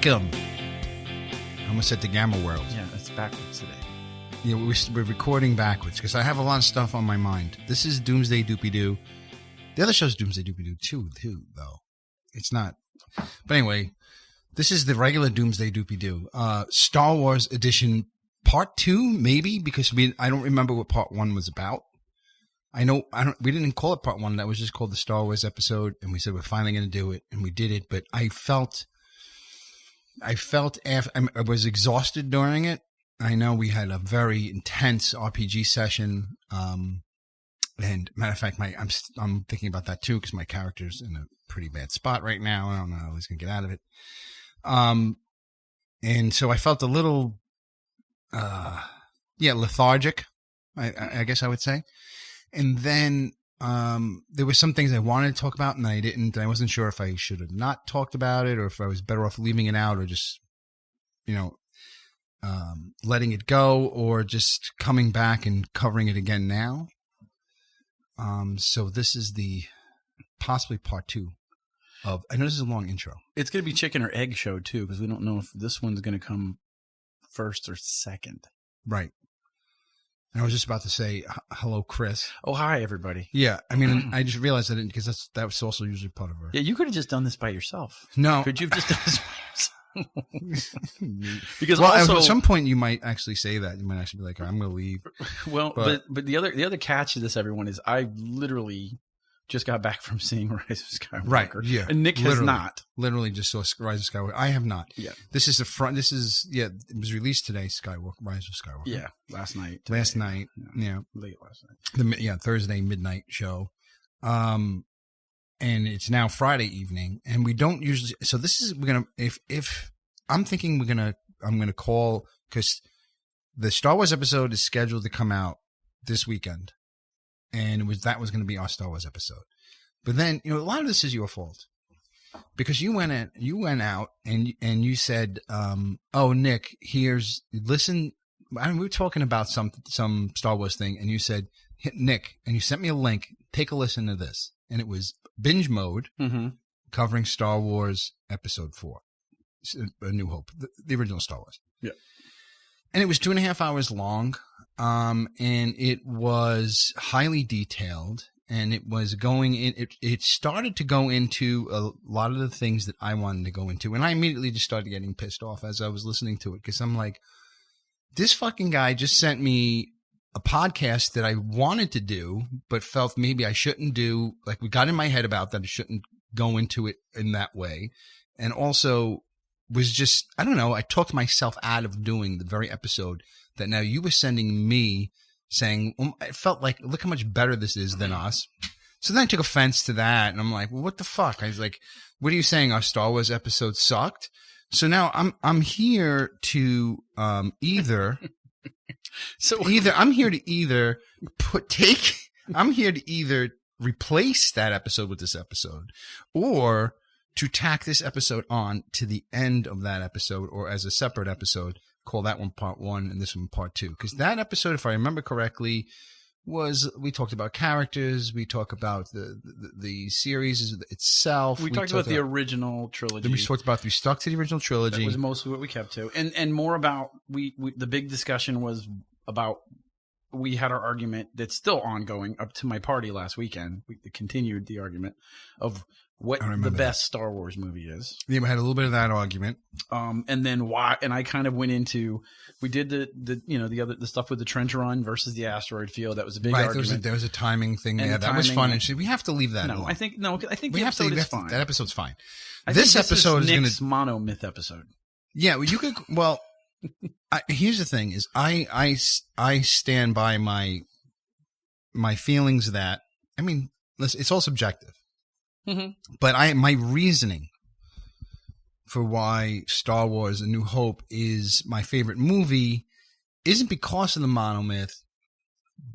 Welcome. I almost said the Gamma World. Yeah, it's backwards today. Yeah, we're recording backwards because I have a lot of stuff on my mind. This is Doomsday Doopy Doo. The other show's Doomsday Doopy Doo too, though. It's not. But anyway, this is the regular Doomsday Doopy Doo. Star Wars Edition Part 2, maybe, because I don't remember what Part 1 was about. We didn't call it Part 1. That was just called the Star Wars episode, and we said we're finally going to do it, and we did it. But I was exhausted during it. I know we had a very intense RPG session, and matter of fact, I'm thinking about that too because my character's in a pretty bad spot right now. I don't know how he's going to get out of it. And so I felt a little, lethargic. I guess I would say. And then there were some things I wanted to talk about, and I didn't. I wasn't sure if I should have not talked about it, or if I was better off leaving it out, or just, letting it go, or just coming back and covering it again now. So this is the possibly part 2 of. I know this is a long intro. It's going to be chicken or egg show too, because we don't know if this one's going to come first or second. Right. And I was just about to say hello, Chris. Oh, hi, everybody. Yeah, I mean, I just realized I didn't because that was also usually part of our. Yeah, you could have just done this by yourself. No, could you have just done this by yourself? Because at some point you might actually say that. You might actually be like, "I'm going to leave." Well, but the other catch to this, everyone, is I literally just got back from seeing Rise of Skywalker. Right. Yeah. And Nick has not. Literally just saw Rise of Skywalker. I have not. Yeah. This is it was released today, Rise of Skywalker. Yeah. Last night. Yeah. Late last night. Thursday midnight show. And it's now Friday evening, and we don't usually, so this is, if I'm thinking I'm going to call, because the Star Wars episode is scheduled to come out this weekend. And that was going to be our Star Wars episode. But then, a lot of this is your fault. Because you went out and you said, "Oh, Nick, listen." We were talking about some Star Wars thing, and you said, "Nick," and you sent me a link. Take a listen to this, and it was Binge Mode, covering Star Wars Episode 4, A New Hope, the original Star Wars. Yeah, and it was 2.5 hours long. And it was highly detailed, and it was going in. It started to go into a lot of the things that I wanted to go into, and I immediately just started getting pissed off as I was listening to it, because I'm like, this fucking guy just sent me a podcast that I wanted to do, but felt maybe I shouldn't do. Like, we got in my head about that I shouldn't go into it in that way, and also was just, I don't know, I talked myself out of doing the very episode that now you were sending me, saying, it felt like, look how much better this is than us. So then I took offense to that, and I'm like, well, what the fuck? I was like, what are you saying? Our Star Wars episode sucked? So now I'm here to either replace that episode with this episode, or to tack this episode on to the end of that episode, or as a separate episode, call that one Part 1 and this one Part 2. Because that episode, if I remember correctly, we talked about characters, we talked about the series itself. We talked about the original trilogy. Then we stuck to the original trilogy. That was mostly what we kept to. And more about, the big discussion was about, we had our argument that's still ongoing up to my party last weekend. We continued the argument of what the best Star Wars movie is. Yeah, we had a little bit of that argument. And then why, and I kind of went into, we did the stuff with the trench run versus the asteroid field. That was a big argument. There was a timing thing there. That was fun. And we have to leave that alone. I think the episode is fine. That episode's fine. This episode is Nick's Monomyth episode. Yeah, well, you could, here's the thing is I stand by my feelings that, I mean, listen, it's all subjective. Mm-hmm. But my reasoning for why Star Wars: A New Hope is my favorite movie isn't because of the Monomyth,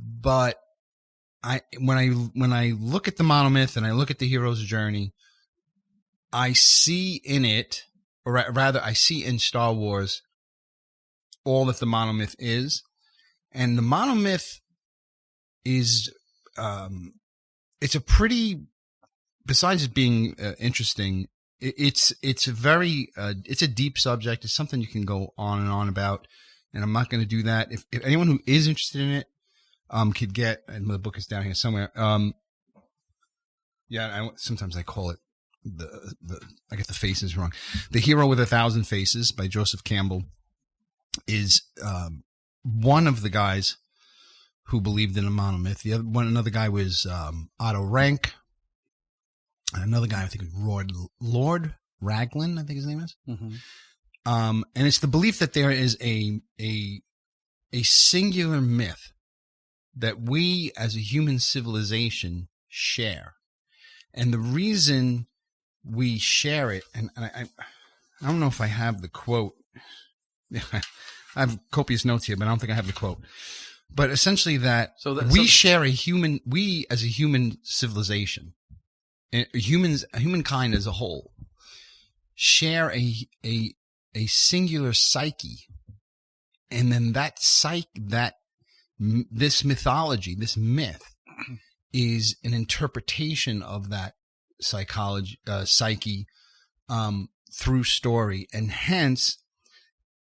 but when I look at the Monomyth and I look at the hero's journey, I see in it, or rather, I see in Star Wars all that the Monomyth is, and the Monomyth is it's a pretty. Besides it being interesting, it's a very it's a deep subject. It's something you can go on and on about, and I'm not going to do that. If anyone who is interested in it could get, and the book is down here somewhere. Sometimes I call it I get the faces wrong. The Hero with 1,000 Faces by Joseph Campbell is one of the guys who believed in a monomyth. Another guy was Otto Rank. And another guy, I think, was Lord Raglan, I think his name is. Mm-hmm. And it's the belief that there is a singular myth that we as a human civilization share. And the reason we share it, and I don't know if I have the quote. I have copious notes here, but I don't think I have the quote. But essentially we as a human civilization, humankind as a whole, share a singular psyche, and then this mythology, this myth, is an interpretation of that psyche through story, and hence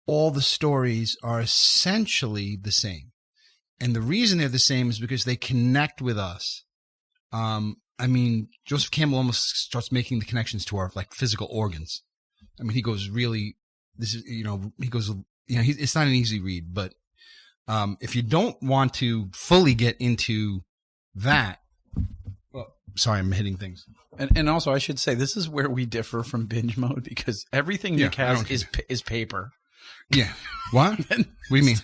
all the stories are essentially the same. And the reason they're the same is because they connect with us. Joseph Campbell almost starts making the connections to our physical organs. I mean, he goes really. It's not an easy read, but if you don't want to fully get into that, sorry, I'm hitting things. And also, I should say, this is where we differ from binge mode, because everything Nick has is paper. Yeah. What? What do you mean?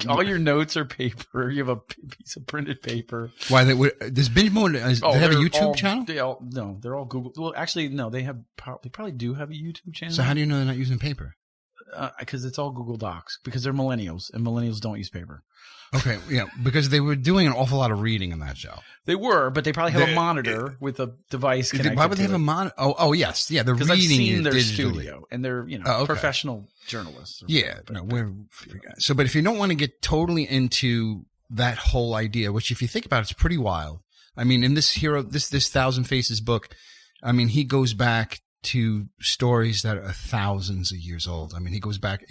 All your notes are paper. You have a piece of printed paper. Why? Does binge mode? They have a YouTube channel? No, they're all Google. Well, actually, no. They probably do have a YouTube channel. So how do you know they're not using paper? Because it's all Google Docs. Because they're millennials, and millennials don't use paper. Okay, yeah, because they were doing an awful lot of reading in that show. They were, but they probably have a monitor with a device connected. Why would they have a monitor? Oh, yes, yeah, they're reading I've seen their digitally. studio, and they're professional journalists. Yeah, but if you don't want to get totally into that whole idea, which if you think about it, it's pretty wild. I mean, in this 1,000 Faces book, I mean, he goes back to stories that are thousands of years old. I mean, he goes back.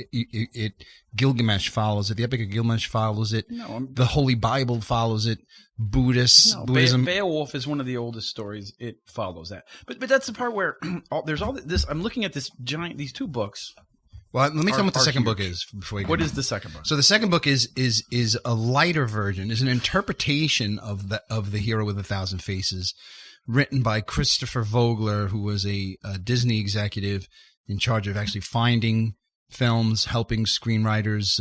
Gilgamesh follows it. The Epic of Gilgamesh follows it. The Holy Bible follows it. Buddhism. Beowulf is one of the oldest stories. It follows that. But that's the part where there's all this. I'm looking at these two books. Well, let me tell you what the second book is before you. What is the second book? So the second book is a lighter version. Is an interpretation of the Hero with 1,000 Faces, written by Christopher Vogler, who was a Disney executive in charge of actually finding films, helping screenwriters,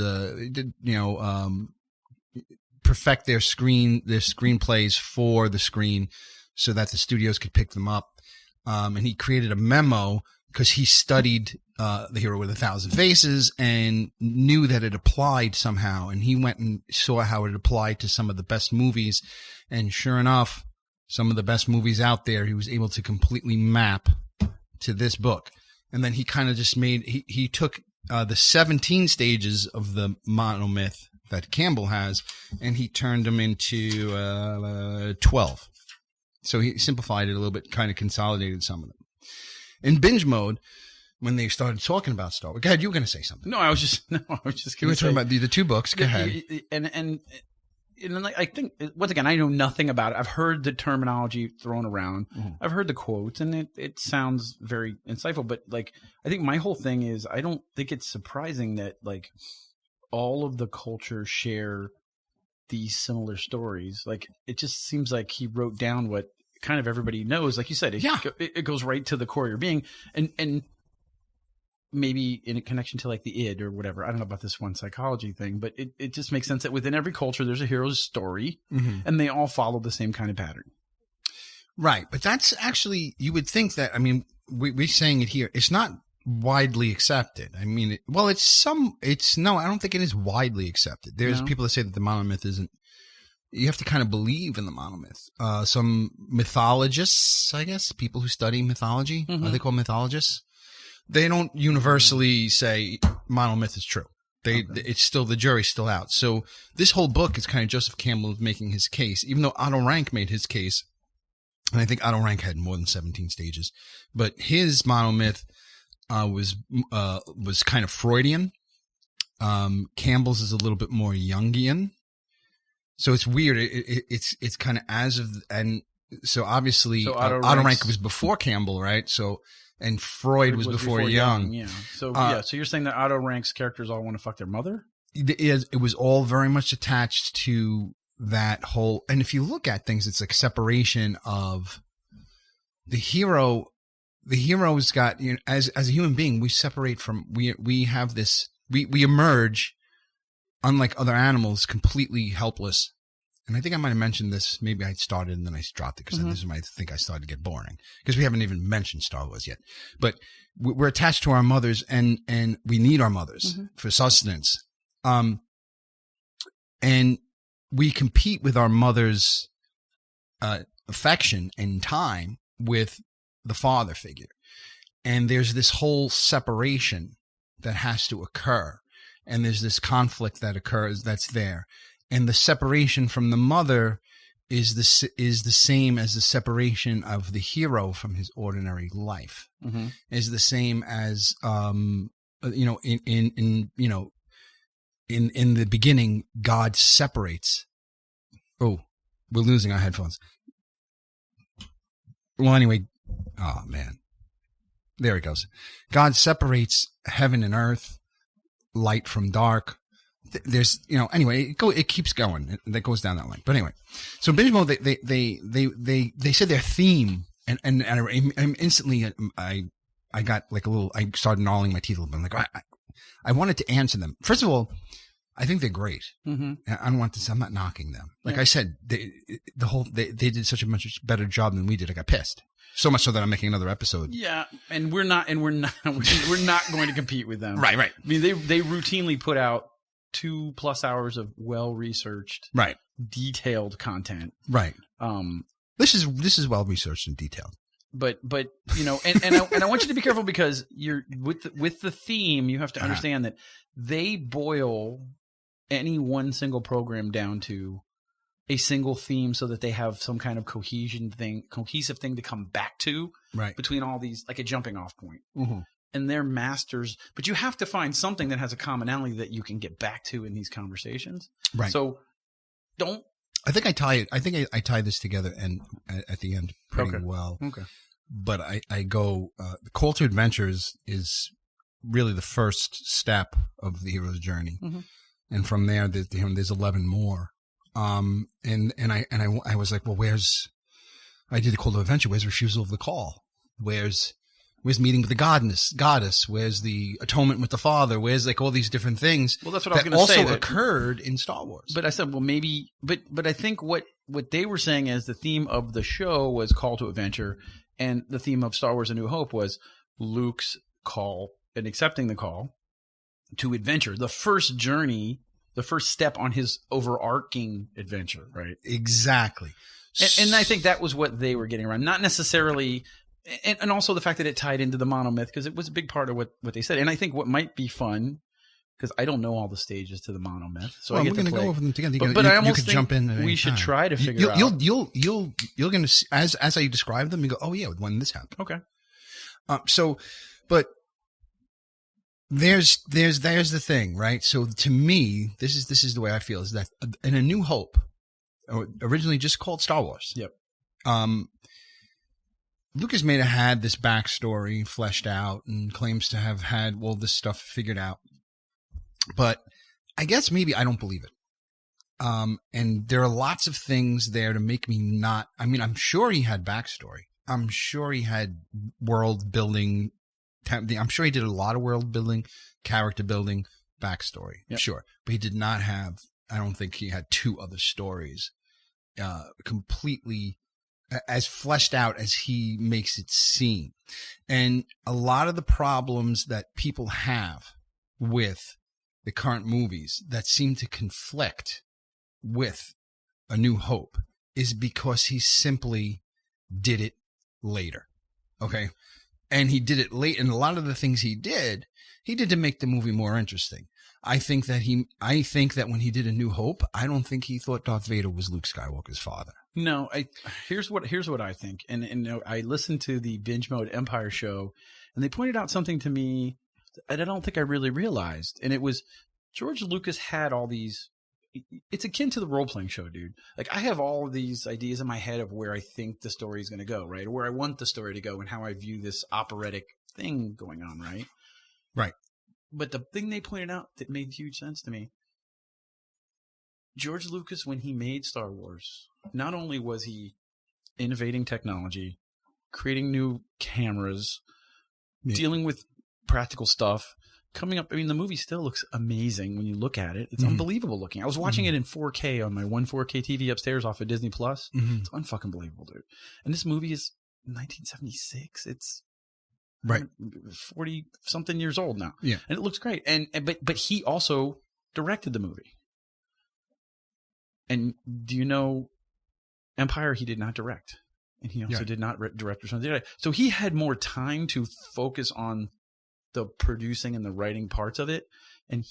perfect their screenplays for the screen so that the studios could pick them up. And he created a memo because he studied the Hero with 1,000 Faces and knew that it applied somehow. And he went and saw how it applied to some of the best movies. And sure enough, some of the best movies out there, he was able to completely map to this book. And then he kind of just he took the 17 stages of the monomyth that Campbell has, and he turned them into 12. So he simplified it a little bit, kind of consolidated some of them. In binge mode, when they started talking about Star Wars, go ahead, you were going to say something. No, I was just going to say. You were talking about the two books. Go ahead. And I think, once again, I know nothing about it. I've heard the terminology thrown around. Mm-hmm. I've heard the quotes, and it sounds very insightful. But, I think my whole thing is, I don't think it's surprising that, all of the cultures share these similar stories. It just seems like he wrote down what kind of everybody knows. Like you said, it goes right to the core of your being. And maybe in a connection to the id or whatever. I don't know about this one psychology thing, but it just makes sense that within every culture, there's a hero's story, mm-hmm. and they all follow the same kind of pattern. Right. But that's actually, you would think that, I mean, we're saying it here. It's not widely accepted. I mean, I don't think it is widely accepted. There's people that say that the monomyth isn't. You have to kind of believe in the monomyth. Some mythologists, I guess, people who study mythology, mm-hmm. Are they called mythologists? They don't universally say monomyth is true. It's still, the jury's still out. So this whole book is kind of Joseph Campbell making his case, even though Otto Rank made his case And I think Otto Rank had more than 17 stages, but his Monomyth was kind of Freudian. Campbell's is a little bit more Jungian. So it's weird. It's kind of and so obviously Otto Rank was before Campbell, right? So, and Freud was before Jung. Yeah. So so you're saying that Otto Rank's characters all want to fuck their mother? It was all very much attached to that whole, and if you look at things, it's like separation of the hero. The hero's got, you know, as a human being, we separate from, we have this, we emerge, unlike other animals, completely helpless. And I think I might have mentioned this. Maybe I started and then I dropped it because this is when I think I started to get boring, because we haven't even mentioned Star Wars yet. But we're attached to our mothers, and we need our mothers for sustenance. And we compete with our mother's affection and time with the father figure. And there's this whole separation that has to occur. And there's this conflict that occurs that's there. And the separation from the mother is the same as the separation of the hero from his ordinary life. Is the same as in the beginning, God separates. Oh, we're losing our headphones. Well, anyway, oh man, there it goes. God separates heaven and earth, light from dark. There's, anyway, it keeps going. That goes down that line. But anyway, so Binge Mode, they said their theme, and instantly I got like I started gnawing my teeth a little bit. I'm like, I wanted to answer them. First of all, I think they're great. I don't want to. I'm not knocking them. Like I said, they did such a much better job than we did. I got pissed. So much so that I'm making another episode. Yeah, and we're not going to compete with them. Right. I mean, they routinely put out 2+ hours of well-researched, detailed content. Right. This is well-researched and detailed. But and I want you to be careful, because you're with the theme, you have to understand that they boil any one single program down to a single theme so that they have some kind of cohesive thing to come back to between all these, like a jumping off point. And they're masters, but you have to find something that has a commonality that you can get back to in these conversations. Right. So I think I tie this together and at the end pretty well. Okay. But I go, the Call to Adventures is really the first step of the hero's journey. And from there, there's 11 more. And I was like, well, I did the Call to Adventure. Where's Refusal of the Call? Where's meeting with the goddess? Where's the atonement with the father? Where's like all these different things? Well, that's what I was going to say. Also occurred in Star Wars. But I said, well, maybe, but I think what they were saying is the theme of the show was Call to Adventure, and the theme of Star Wars: A New Hope was Luke's call and accepting the call to adventure. The first journey, the first step on his overarching adventure, right? Exactly. And I think that was what they were getting around. Not necessarily, and also the fact that it tied into the Monomyth, because it was a big part of what they said. And I think what might be fun, because I don't know all the stages to the Monomyth, so I get to play. We're going to go over them together. But I almost think jump in we should try to figure out. You're going to, as I describe them, you go, oh yeah, when this happened. Okay. But there's the thing, right? So to me, this is the way I feel, is that in A New Hope, originally just called Star Wars. Yep. Lucas may have had this backstory fleshed out and claims to have had all this stuff figured out, but I guess maybe I don't believe it. And there are lots of things there to make me not. I mean, I'm sure he had backstory. I'm sure he had world building. I'm sure he did a lot of world building, character building, backstory. Yep. Sure. But he did not have, I don't think he had 2 other stories completely as fleshed out as he makes it seem. And a lot of the problems that people have with the current movies that seem to conflict with A New Hope is because he simply did it later. Okay. And he did it late, and a lot of the things he did to make the movie more interesting. I think that when he did A New Hope, I don't think he thought Darth Vader was Luke Skywalker's father. No, here's what I think. And I listened to the Binge Mode Empire show, and they pointed out something to me that I don't think I really realized. And it was George Lucas had all these. It's akin to the role-playing show, dude. Like, I have all of these ideas in my head of where I think the story is going to go, right? Or where I want the story to go and how I view this operatic thing going on, right? Right. But the thing they pointed out that made huge sense to me, George Lucas, when he made Star Wars, not only was he innovating technology, creating new cameras, dealing with practical stuff, coming up. I mean, the movie still looks amazing when you look at it. It's unbelievable looking. I was watching it in 4K on my 4K TV upstairs off of Disney Plus. It's unfucking believable, dude. And this movie is 1976. It's right 40 something years old now. Yeah, and it looks great. But he also directed the movie. And do you know, Empire he did not direct, and he also did not direct or something. So he had more time to focus on the producing and the writing parts of it, and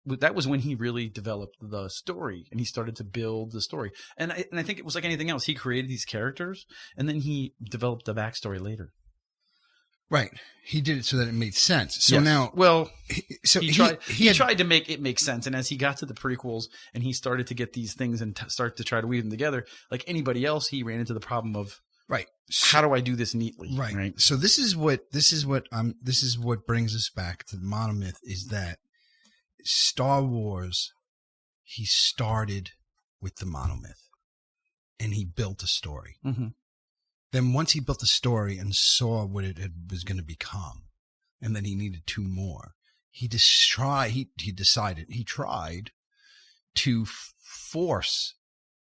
that was when he really developed the story, and he started to build the story. And I think it was like anything else. He created these characters, and then he developed the backstory later. Right. He did it so that it made sense. So yes. now, well, so he tried to make it make sense. And as he got to the prequels and he started to get these things and start to try to weave them together, like anybody else, he ran into the problem of, right, how do I do this neatly? Right. So this is what brings us back to the Monomyth, is that Star Wars, he started with the Monomyth and he built a story. Mm-hmm. Then once he built the story and saw what it was going to become, and then he needed two more, he tried to force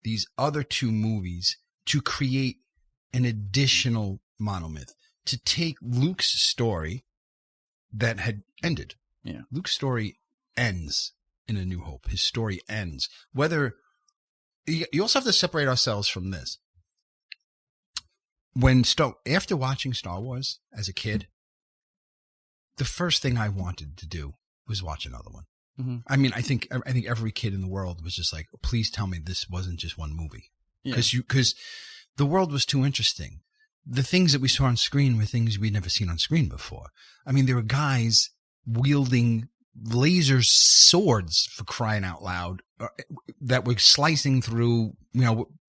these other two movies to create an additional Monomyth, to take Luke's story that had ended. Yeah. Luke's story ends in A New Hope. His story ends. Whether you also have to separate ourselves from this. After watching Star Wars as a kid, the first thing I wanted to do was watch another one. Mm-hmm. I mean, I think every kid in the world was just like, please tell me this wasn't just one movie. Because the world was too interesting. The things that we saw on screen were things we'd never seen on screen before. I mean, there were guys wielding laser swords, for crying out loud, that were slicing through,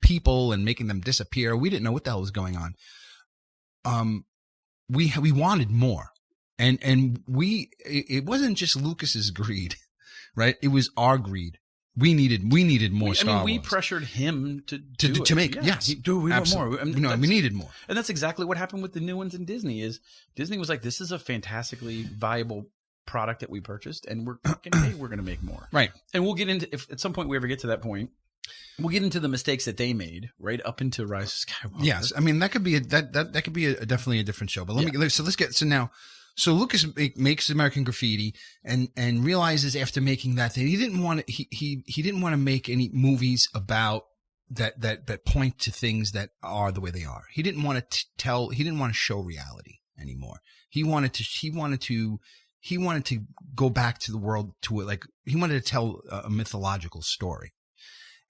people and making them disappear. We didn't know what the hell was going on. We wanted more, and it wasn't just Lucas's greed, right? It was our greed. We needed more Star Wars. We pressured him to make it. Yes, we want more. We needed more, and that's exactly what happened with the new ones in Disney. Is Disney was like, this is a fantastically viable product that we purchased, and we're going to make more. Right. And we'll get into, if at some point we ever get to that point, we'll get into the mistakes that they made right up into Rise of Skywalker. Yes. I mean, that could be definitely a different show, but so Lucas makes American Graffiti and realizes after making that he didn't want to, he didn't want to make any movies about that point to things that are the way they are. He didn't want to show reality anymore. He wanted to go back to the world, he wanted to tell a mythological story.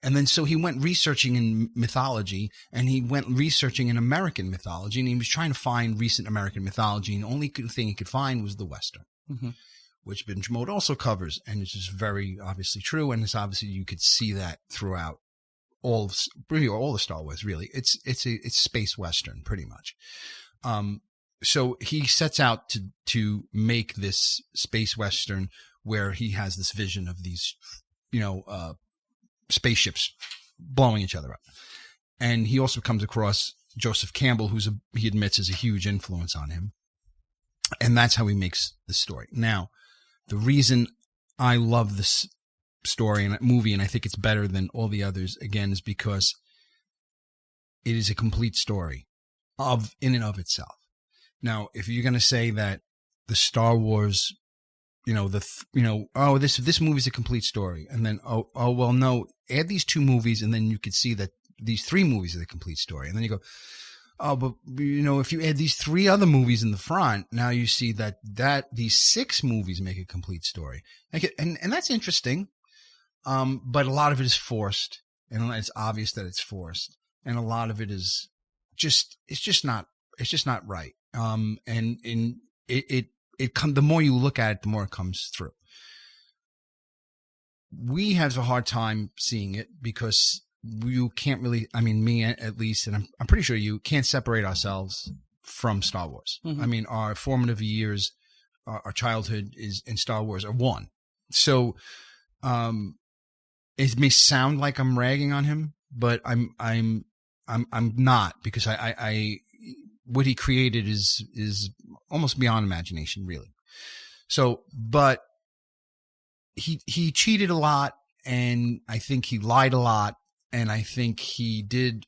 And then so he went researching in mythology, and he went researching in American mythology, and he was trying to find recent American mythology, and the only thing he could find was the Western, which Binge Mode also covers, and it's just very obviously true, and it's obviously you could see that throughout all the Star Wars, really. It's space Western, pretty much. So he sets out to make this space Western where he has this vision of these, spaceships blowing each other up. And he also comes across Joseph Campbell, he admits is a huge influence on him. And that's how he makes the story. Now, the reason I love this story and movie, and I think it's better than all the others, again, is because it is a complete story in and of itself. Now, if you're going to say that the Star Wars, this movie's a complete story, and then well, no, add these two movies, and then you could see that these three movies are the complete story, and then you go, Oh, but if you add these 3 other movies in the front, now you see that these 6 movies make a complete story. And that's interesting. But a lot of it is forced, and it's obvious that it's forced. And a lot of it is it's just not right. And the more you look at it, the more it comes through. We have a hard time seeing it because you can't really, I mean, me at least, and I'm pretty sure you can't separate ourselves from Star Wars. Mm-hmm. I mean, our formative years, our childhood is in Star Wars are one. So, it may sound like I'm ragging on him, but I'm not, because I what he created is almost beyond imagination, really. So, but he cheated a lot, and I think he lied a lot, and I think he did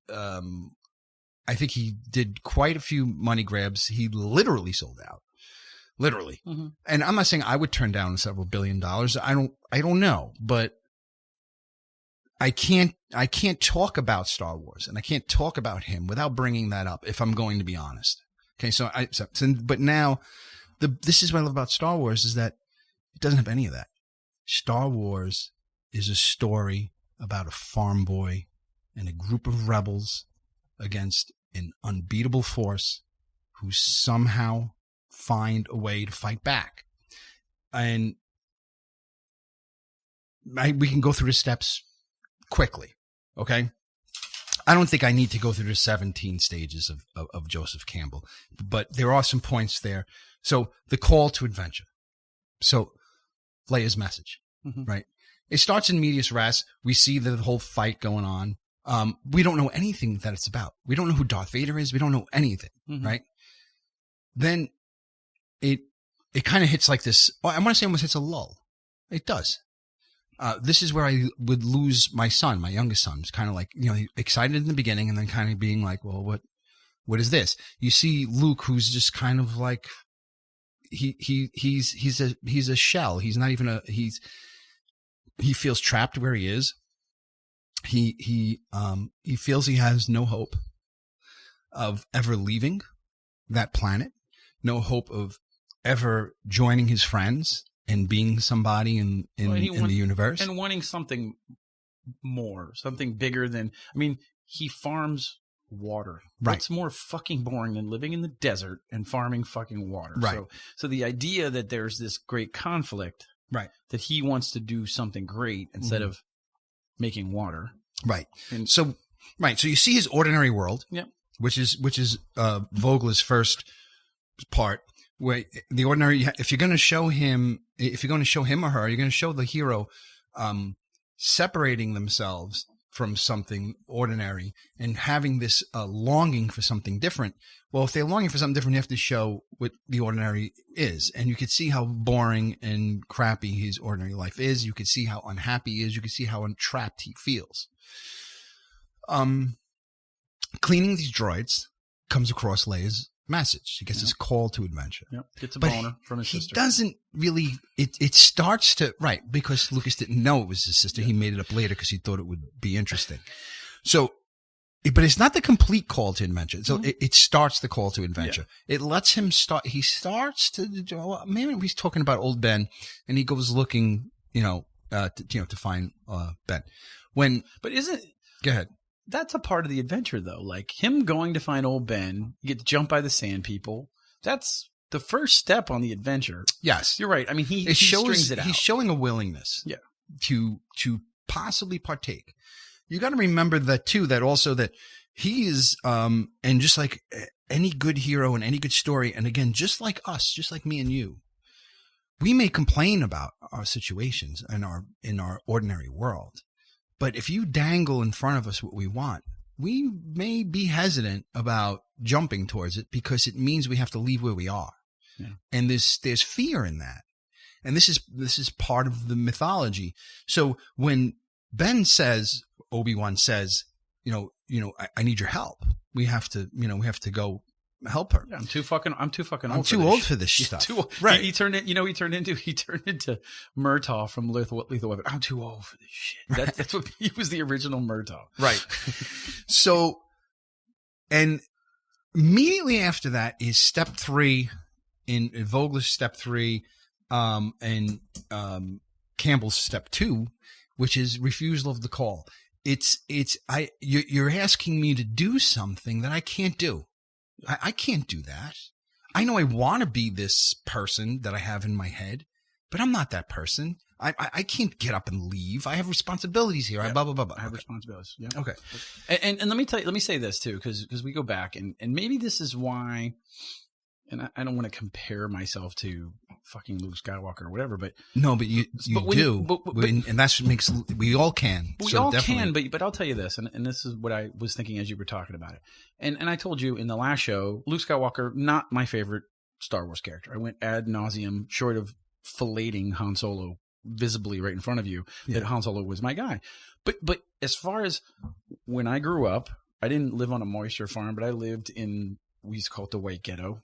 quite a few money grabs. He literally sold out. Literally. Mm-hmm. And I'm not saying I would turn down several $1 billion. I don't know, but I can't talk about Star Wars, and I can't talk about him without bringing that up, if I'm going to be honest. Okay. But now this is what I love about Star Wars, is that it doesn't have any of that. Star Wars is a story about a farm boy and a group of rebels against an unbeatable force who somehow find a way to fight back. And we can go through the steps quickly. Okay. I don't think I need to go through the 17 stages of Joseph Campbell, but there are some points there. So the call to adventure. So Leia's message, mm-hmm. right? It starts in medias res. We see the whole fight going on. We don't know anything that it's about. We don't know who Darth Vader is. We don't know anything, mm-hmm. right? Then it kind of hits like this. I want to say almost hits a lull. It does. This is where I would lose my son, my youngest son. It's kind of like, excited in the beginning and then kind of being like, well, what is this? You see Luke, who's just kind of like, he's a shell. He's not even he feels trapped where he is. He feels he has no hope of ever leaving that planet, no hope of ever joining his friends and being somebody in the universe, and wanting something more, something bigger than. I mean, he farms water. Right. What's more fucking boring than living in the desert and farming fucking water? Right. So the idea that there's this great conflict, right, that he wants to do something great instead mm-hmm. of making water, right. And so you see his ordinary world, yeah, which is Vogler's first part. Where the ordinary, if you're going to show him or her, you're going to show the hero separating themselves from something ordinary and having this longing for something different. Well, if they're longing for something different, you have to show what the ordinary is. And you could see how boring and crappy his ordinary life is. You could see how unhappy he is. You could see how entrapped he feels. Cleaning these droids comes across Leia's message. He gets this call to adventure. Yep. Gets a boner from his sister. He doesn't really, it starts to, right, because Lucas didn't know it was his sister. Yeah. He made it up later because he thought it would be interesting. So, but it's not the complete call to adventure. So mm-hmm. it starts the call to adventure. Yeah. It lets him start, he starts to, maybe he's talking about old Ben and he goes looking, to find Ben. But isn't, go ahead. That's a part of the adventure, though. Like him going to find old Ben, you get jumped by the sand people. That's the first step on the adventure. Yes, you're right. I mean, he strings it out. He's showing a willingness, yeah, to possibly partake. You got to remember that too. That also that he is, and just like any good hero and any good story, and again, just like us, just like me and you, we may complain about our situations and in our ordinary world. But if you dangle in front of us what we want, we may be hesitant about jumping towards it because it means we have to leave where we are. Yeah. And there's fear in that. And this is part of the mythology. So when Obi-Wan says, I need your help. We have to go help her. Yeah, I'm too fucking old for this stuff. Right. He turned into Murtaugh from Lethal Weapon. I'm too old for this shit. That's what he was, the original Murtaugh. Right. So, and Immediately after that is step 3 in Vogler's step 3, and Campbell's step 2, which is refusal of the call. You're asking me to do something that I can't do. I can't do that. I know I want to be this person that I have in my head, but I'm not that person. I can't get up and leave. I have responsibilities here. Yeah. Blah, blah, blah, blah. I have responsibilities. Yeah. Okay. And let me say this too, because we go back and maybe this is why, and I don't want to compare myself to fucking Luke Skywalker or whatever, but no, but you do, and that's what makes we all can. We all can, but I'll tell you this, and this is what I was thinking as you were talking about it, and I told you in the last show, Luke Skywalker, not my favorite Star Wars character. I went ad nauseum, short of filleting Han Solo visibly right in front of you, that Han Solo was my guy. But as far as when I grew up, I didn't live on a moisture farm, but I lived in, we used to call it the White Ghetto,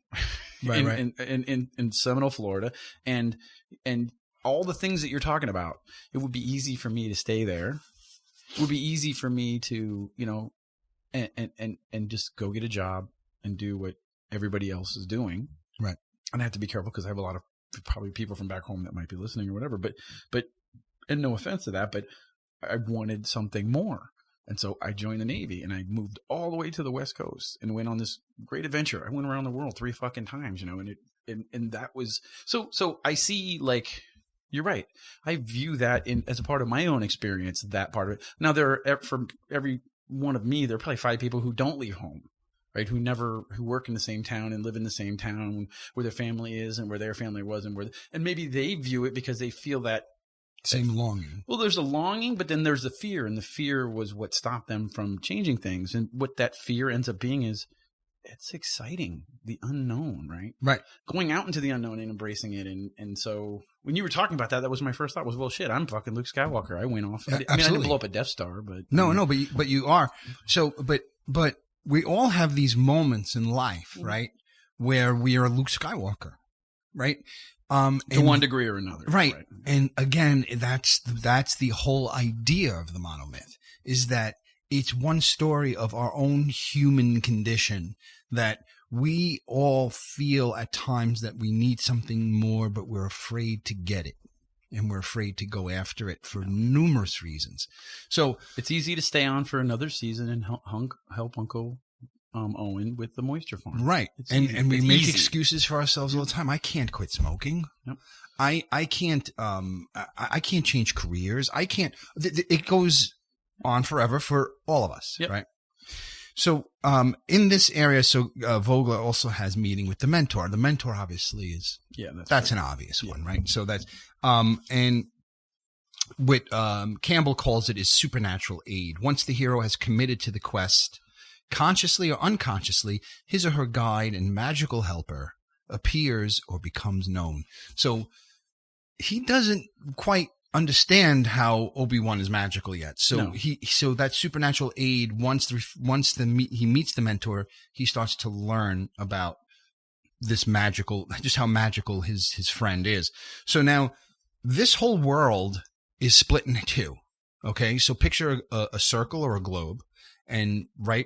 in Seminole, Florida, and all the things that you're talking about, it would be easy for me to stay there. It would be easy for me to, and just go get a job and do what everybody else is doing. Right. And I have to be careful because I have a lot of probably people from back home that might be listening or whatever, but, and no offense to that, but I wanted something more. And so I joined the Navy and I moved all the way to the West Coast and went on this great adventure. I went around the world 3 fucking times, and that was, so I see, like, you're right. I view that as a part of my own experience, that part of it. Now for every one of me, there are probably 5 people who don't leave home. Right, who work in the same town and live in the same town where their family is and where their family was and maybe they view it because they feel that same longing. Well, there's a longing, but then there's the fear, and the fear was what stopped them from changing things. And what that fear ends up being is it's exciting, the unknown, right? Right. Going out into the unknown and embracing it. And so when you were talking about that was my first thought was, well, shit, I'm fucking Luke Skywalker. I went off. I mean, I didn't blow up a Death Star, but no, but you are. So, but we all have these moments in life, right, where we are Luke Skywalker, right? To one degree or another, right? And again, that's the whole idea of the monomyth, is that it's one story of our own human condition that we all feel at times that we need something more, but we're afraid to get it. And we're afraid to go after it for numerous reasons. So it's easy to stay on for another season and help Uncle Owen with the moisture farm. Right. And we make excuses for ourselves all the time. I can't quit smoking. Yep. I can't change careers. I can't. It goes on forever for all of us. Yep. Right. So in this area, Vogler also has meeting with the mentor. The mentor obviously is that's an obvious one, right? So that's and what Campbell calls it is supernatural aid. Once the hero has committed to the quest, consciously or unconsciously, his or her guide and magical helper appears or becomes known. So he doesn't quite understand how Obi-Wan is magical yet. So so that supernatural aid, once he meets the mentor, he starts to learn about this magical, just how magical his friend is. So now this whole world is split in 2. Okay. So picture a circle or a globe, and right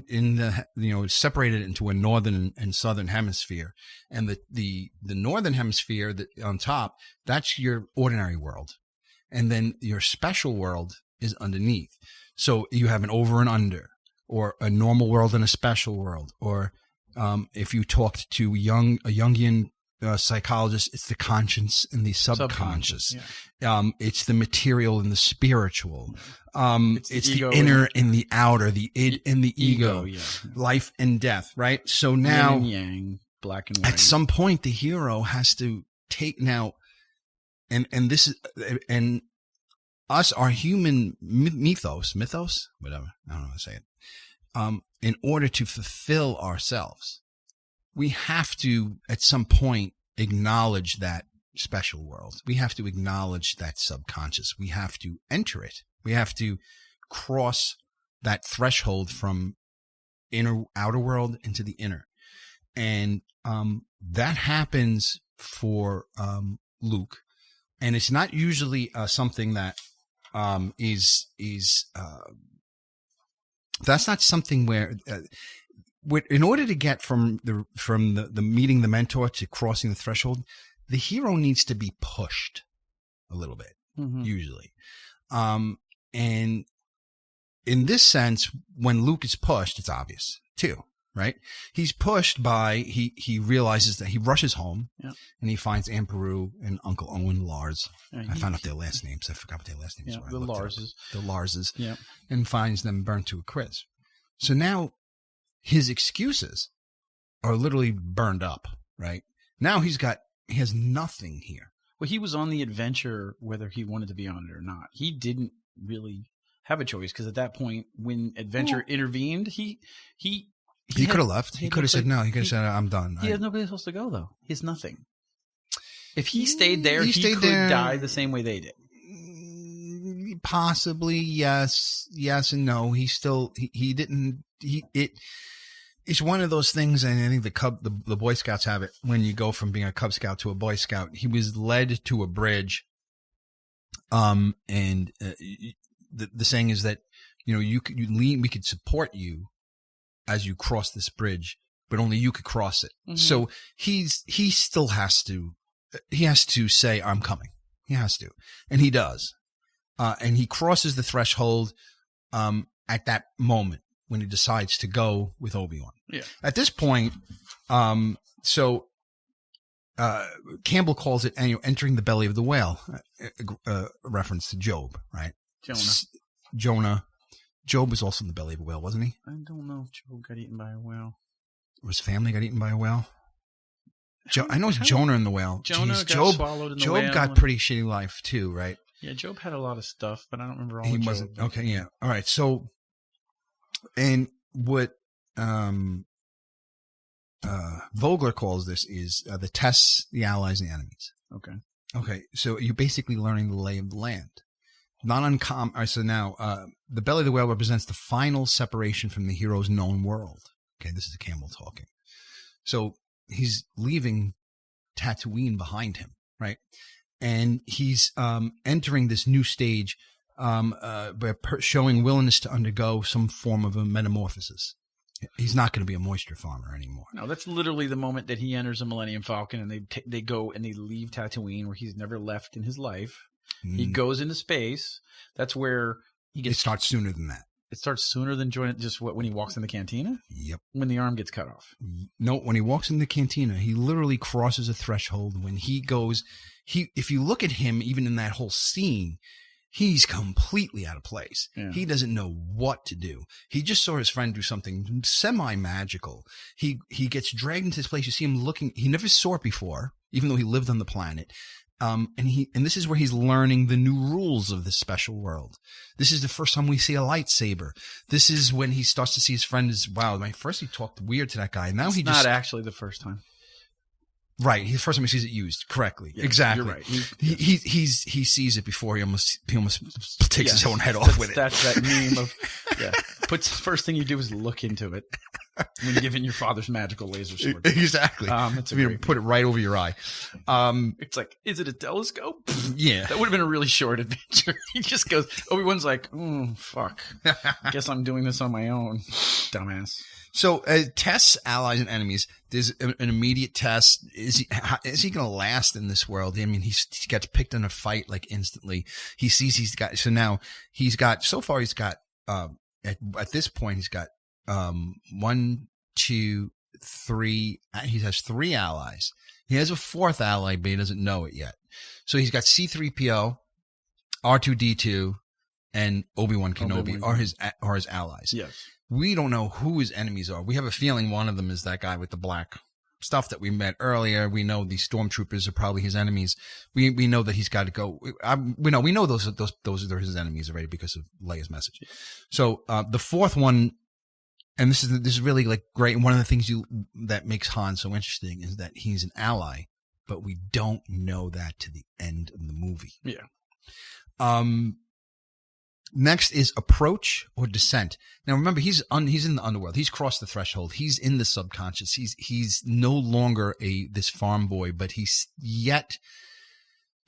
in the, separated into a northern and southern hemisphere. And the northern hemisphere on top, that's your ordinary world. And then your special world is underneath. So you have an over and under, or a normal world and a special world. Or if you talked to a Jungian psychologist, it's the conscious and the subconscious. It's the material and the spiritual. It's the inner and the outer, the id and the ego, life and death, right? So now, yin and yang, black and white. At some point, the hero has to take now, and this is, and us, our human mythos, whatever, I don't know how to say it. In order to fulfill ourselves, we have to, at some point, acknowledge that special world. We have to acknowledge that subconscious. We have to enter it. We have to cross that threshold from outer world into the inner. And that happens for Luke. And it's not usually something that is that's not something where in order to get from the meeting the mentor to crossing the threshold, the hero needs to be pushed a little bit, usually. And in this sense, when Luke is pushed, it's obvious too, right? He's pushed by, he realizes that he rushes home and he finds Aunt Beru and Uncle Owen Lars. I found out their last names. I forgot what their last names were. The Larses. The Larses. Yeah. And finds them burnt to a crisp. So now his excuses are literally burned up, right? Now he has nothing here. Well, he was on the adventure whether he wanted to be on it or not. He didn't really have a choice because at that point, when adventure intervened, he could have left. He could have said no. He could have said, "I'm done." He has nobody else to go though. He has nothing. If he stayed there, he could die the same way they did. Possibly, yes and no. He didn't. It's one of those things, and I think the Boy Scouts have it. When you go from being a Cub Scout to a Boy Scout, he was led to a bridge. And the saying is that we could support you as you cross this bridge, but only you could cross it. Mm-hmm. So he still has to say, "I'm coming." He has to, and he does. And he crosses the threshold at that moment when he decides to go with Obi-Wan. Yeah. At this point, Campbell calls it entering the belly of the whale, a reference to Job, right? Jonah. Job was also in the belly of a whale, wasn't he? I don't know if Job got eaten by a whale. Or his family got eaten by a whale? I know it's Jonah in the whale. Jonah got swallowed in the whale. Job got pretty shitty life too, right? Yeah, Job had a lot of stuff, but I don't remember all. He wasn't okay. Yeah. All right. So, and what Vogler calls this is the tests, the allies, and the enemies. Okay. Okay. So you're basically learning the lay of the land. Not uncommon. All right, so now the belly of the whale represents the final separation from the hero's known world. Okay, this is Campbell talking. So he's leaving Tatooine behind him, right? And he's entering this new stage by showing willingness to undergo some form of a metamorphosis. He's not going to be a moisture farmer anymore. No, that's literally the moment that he enters a Millennium Falcon, and they go and they leave Tatooine, where he's never left in his life. He goes into space. That's where he gets. It starts sooner than that. It starts sooner than when he walks in the cantina? Yep. When the arm gets cut off. No, when he walks in the cantina, he literally crosses a threshold. When he goes, if you look at him, even in that whole scene, he's completely out of place. Yeah. He doesn't know what to do. He just saw his friend do something semi-magical. He gets dragged into this place. You see him looking. He never saw it before, even though he lived on the planet. And this is where he's learning the new rules of this special world. This is the first time we see a lightsaber. This is when he starts to see his friend as, wow, first he talked weird to that guy. Now it's not actually the first time. Right. The first time he sees it used correctly. Yeah, exactly. You're right. He sees it before he almost takes his own head off with it. That's that meme of, first thing you do is look into it when you're given your father's magical laser sword. Exactly. Put it right over your eye. It's like, is it a telescope? Yeah. That would have been a really short adventure. He just goes, Obi-Wan's like, fuck. I guess I'm doing this on my own. Dumbass. So tests, allies, and enemies. There's an immediate test. Is he going to last in this world? I mean, he gets picked in a fight like instantly. He sees at this point he's got 1, 2, 3. He has 3 allies. He has a 4th ally, but he doesn't know it yet. So he's got C-3PO, R2-D2, and Obi-Wan Kenobi are his allies. Yes. We don't know who his enemies are. We have a feeling one of them is that guy with the black stuff that we met earlier. We know these stormtroopers are probably his enemies. We know that he's got to go. We know those are his enemies already because of Leia's message. So the 4th one, and this is really like great. One of the things that makes Han so interesting is that he's an ally, but we don't know that to the end of the movie. Yeah. Next is approach or descent. Now remember, he's in the underworld. He's crossed the threshold. He's in the subconscious. He's no longer this farm boy, but he's yet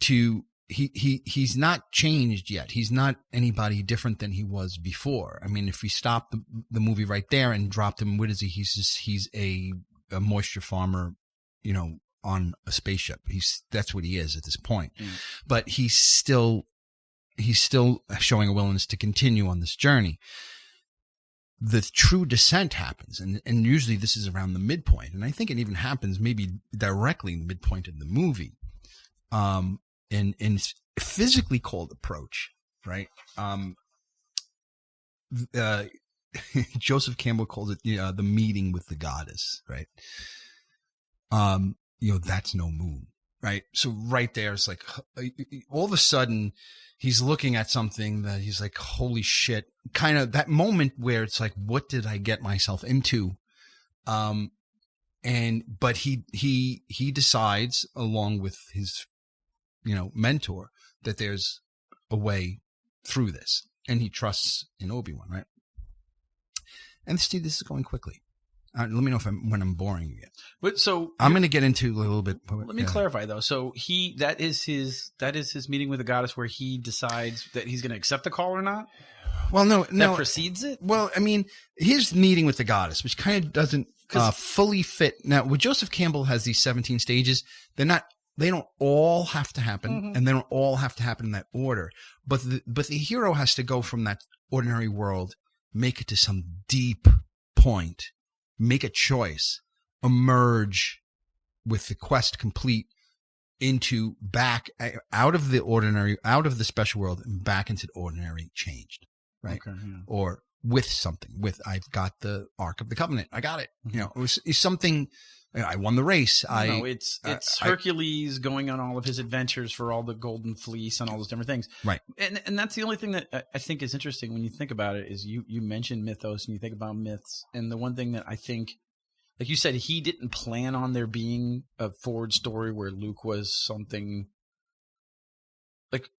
to he's not changed yet. He's not anybody different than he was before. I mean, if we stop the movie right there and dropped him, what is he? He's a moisture farmer, on a spaceship. That's what he is at this point. But he's still showing a willingness to continue on this journey. The true descent happens, and usually this is around the midpoint, and I think it even happens maybe directly in the midpoint of the movie. In physically called approach, right? Joseph Campbell calls it the meeting with the goddess, right? That's no moon, right? So right there, it's like all of a sudden he's looking at something that he's like, holy shit, kind of that moment where it's like, what did I get myself into? But he decides, along with his mentor, that there's a way through this, and he trusts in Obi-Wan, right? And Steve, this is going quickly. Let me know when I'm boring you yet. But so I'm going to get into a little bit. Let me clarify though. So that is his meeting with the goddess where he decides that he's going to accept the call or not. Well, no, that precedes it. Well, I mean, his meeting with the goddess, which kind of doesn't fully fit. Now, with Joseph Campbell has these 17 stages. They don't all have to happen, and they don't all have to happen in that order. But the hero has to go from that ordinary world, make it to some deep point, make a choice, emerge with the quest complete into back out of the ordinary, out of the special world, and back into the ordinary, changed, right? Okay, yeah. Or with something. I've got the Ark of the Covenant. I got it. It's something. I won the race. It's Hercules going on all of his adventures for all the golden fleece and all those different things. Right. And that's the only thing that I think is interesting when you think about it is you mentioned mythos and you think about myths. And the one thing that I think, like you said, he didn't plan on there being a forward story where Luke was something like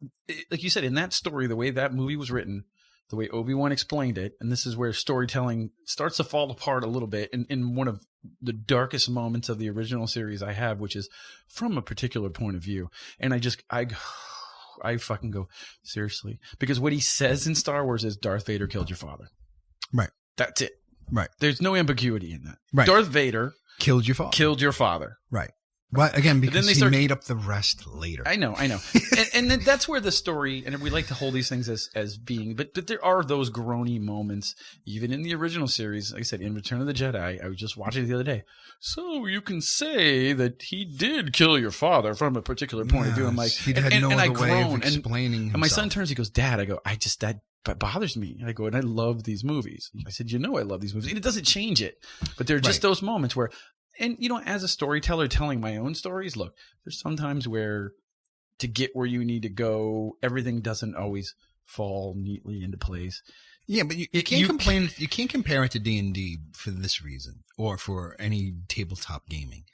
you said, in that story, the way that movie was written, the way Obi-Wan explained it, and this is where storytelling starts to fall apart a little bit in one of the darkest moments of the original series I have, which is from a particular point of view. And I fucking go, seriously? Because what he says in Star Wars is Darth Vader killed your father. Right. That's it. Right. There's no ambiguity in that. Right. Darth Vader killed your father. Right. Well, again, because he made up the rest later. I know. and then that's where the story, and we like to hold these things as being, but there are those groany moments, even in the original series. Like I said, in Return of the Jedi, I was just watching it the other day. So you can say that he did kill your father from a particular point of view. I'm like, he had no other way of explaining himself. And my son turns, he goes, Dad, I go, that bothers me. And I go, and I love these movies. I said, I love these movies. And it doesn't change it. But there are just those moments where, and, as a storyteller telling my own stories, look, there's sometimes where to get where you need to go, everything doesn't always fall neatly into place. Yeah, but you can't complain. You can't compare it to D&D for this reason, or for any tabletop gaming.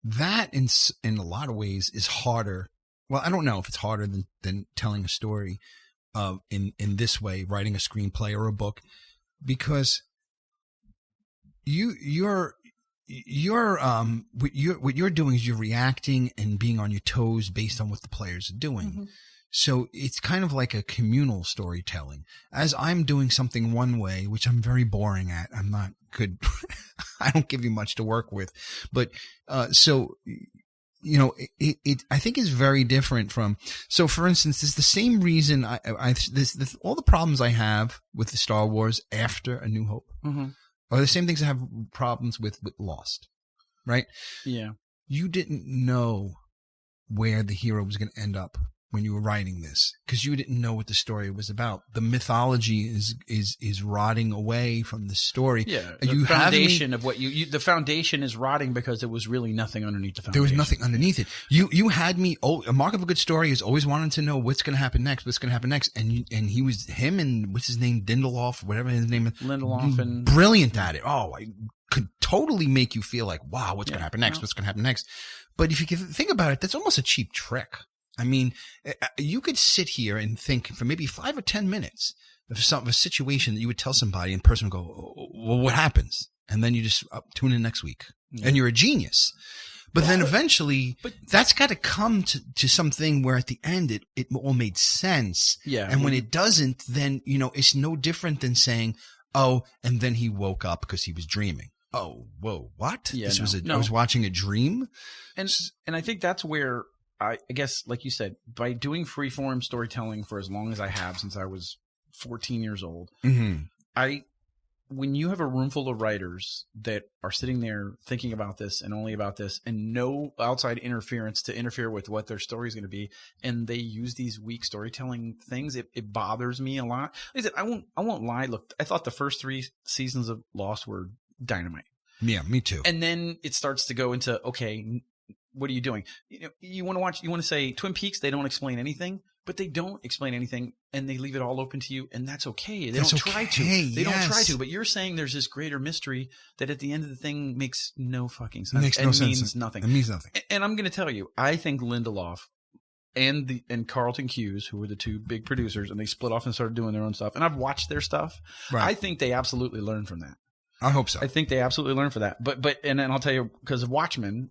That, in a lot of ways, is harder. Well, I don't know if it's harder than telling a story in this way, writing a screenplay or a book, because what you're doing is you're reacting and being on your toes based on what the players are doing. Mm-hmm. So it's kind of like a communal storytelling. As I'm doing something one way, which I'm very boring at, I'm not good. I don't give you much to work with, but it I think is very different from. So, for instance, it's the same reason all the problems I have with the Star Wars after A New Hope. Mm-hmm. Or the same things I have problems with Lost, right? Yeah. You didn't know where the hero was going to end up when you were writing this, because you didn't know what the story was about. The mythology is rotting away from the story. Yeah, the foundation of what the foundation is rotting because there was really nothing underneath the foundation. There was nothing underneath it. You had me. Oh, a mark of a good story is always wanting to know what's going to happen next. And he was him and what's his name, Lindelof, whatever his name is. Lindelof and brilliant at it. Oh, I could totally make you feel like, wow, what's going to happen next? What's going to happen next? But if you think about it, that's almost a cheap trick. I mean, you could sit here and think for maybe 5 or 10 minutes of a situation that you would tell somebody, and the person would go, well, what happens? And then you just tune in next week, and you're a genius. But then eventually, that's got to come to something where at the end it all made sense. Yeah. And when it doesn't, then, it's no different than saying, oh, and then he woke up because he was dreaming. Oh, whoa, what? Yeah, I was watching a dream? And I think that's where I guess, like you said, by doing freeform storytelling for as long as I have since I was 14 years old, when you have a room full of writers that are sitting there thinking about this and only about this and no outside interference to interfere with what their story is going to be, and they use these weak storytelling things, it bothers me a lot. Like I said, I won't lie. Look, I thought the first 3 seasons of Lost were dynamite. Yeah, me too. And then it starts to go into, okay, what are you doing? You want to say Twin Peaks, they don't explain anything, but they don't explain anything and they leave it all open to you. And that's okay. They don't try to. They don't try to, but you're saying there's this greater mystery that at the end of the thing makes no fucking sense. It means nothing. It means nothing. And I'm going to tell you, I think Lindelof and Carlton Cuse, who were the 2 big producers, and they split off and started doing their own stuff. And I've watched their stuff. Right. I think they absolutely learned from that. I hope so. I think they absolutely learned for that. But and then I'll tell you, because of Watchmen,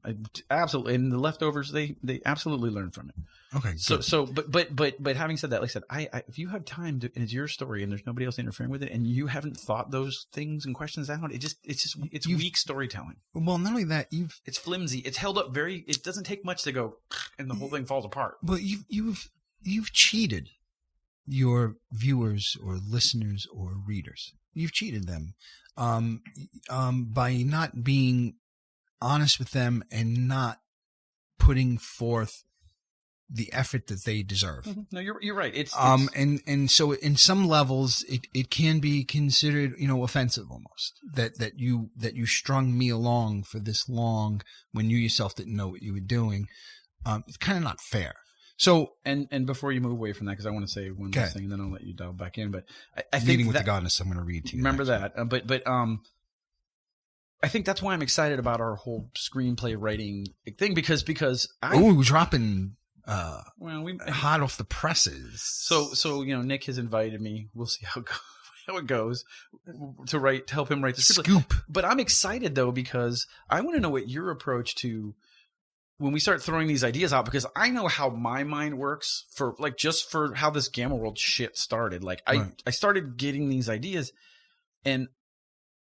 absolutely, and the Leftovers, they absolutely learned from it. Okay. Good. But having said that, like I said, if you have time and it's your story and there's nobody else interfering with it, and you haven't thought those things and questions out, it's weak storytelling. Well, not only that, it's flimsy. It's held up very. It doesn't take much to go, and the whole thing falls apart. Well, you've cheated your viewers or listeners or readers. You've cheated them. By not being honest with them and not putting forth the effort that they deserve. Mm-hmm. No, you're right. It's and so in some levels it can be considered, offensive almost that you strung me along for this long when you yourself didn't know what you were doing. It's kind of not fair. So and before you move away from that, because I want to say one last thing, and then I'll let you dial back in. But I think Meeting with the Goddess, I'm going to read to you. Remember that. But I think that's why I'm excited about our whole screenplay writing thing because we're dropping hot off the presses. So Nick has invited me. We'll see how it goes to help him write the scoop. But I'm excited though because I want to know what your approach to when we start throwing these ideas out, because I know how my mind works for how this Gamma World shit started. Like I started getting these ideas and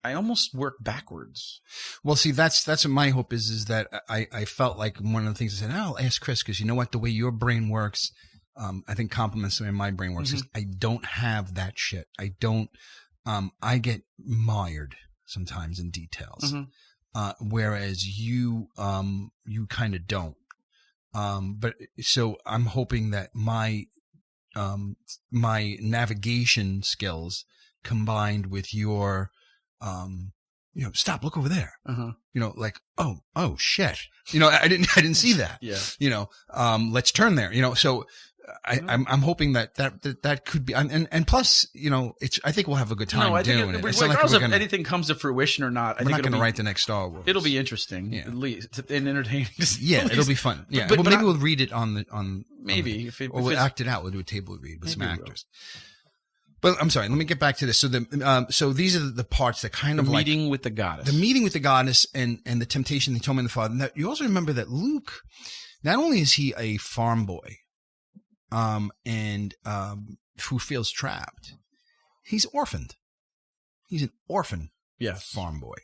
I almost work backwards. Well, see, that's what my hope is that I felt like one of the things I said, I'll ask Chris, because you know what, the way your brain works, I think complements the way my brain works is I don't have that shit. I don't, I get mired sometimes in details. Whereas you kind of don't. But so I'm hoping that my navigation skills combined with your, stop, look over there. Like, oh shit. I didn't see that. Yeah. Let's turn there. So I'm hoping that could be, and plus, I think we'll have a good time doing it. Regardless if anything comes to fruition or not, we're not going to write the next Star Wars. It'll be interesting, at least, and entertaining. Yeah, it'll be fun. Yeah, maybe we'll read it on maybe, or we'll act it out. We'll do a table read with some actors. But I'm sorry. Let me get back to this. So so these are the parts that kind of like meeting with the Goddess, and the temptation they told me in the Father. Now, you also remember that Luke, not only is he a farm boy, and who feels trapped, he's orphaned. He's an orphan. Farm boy.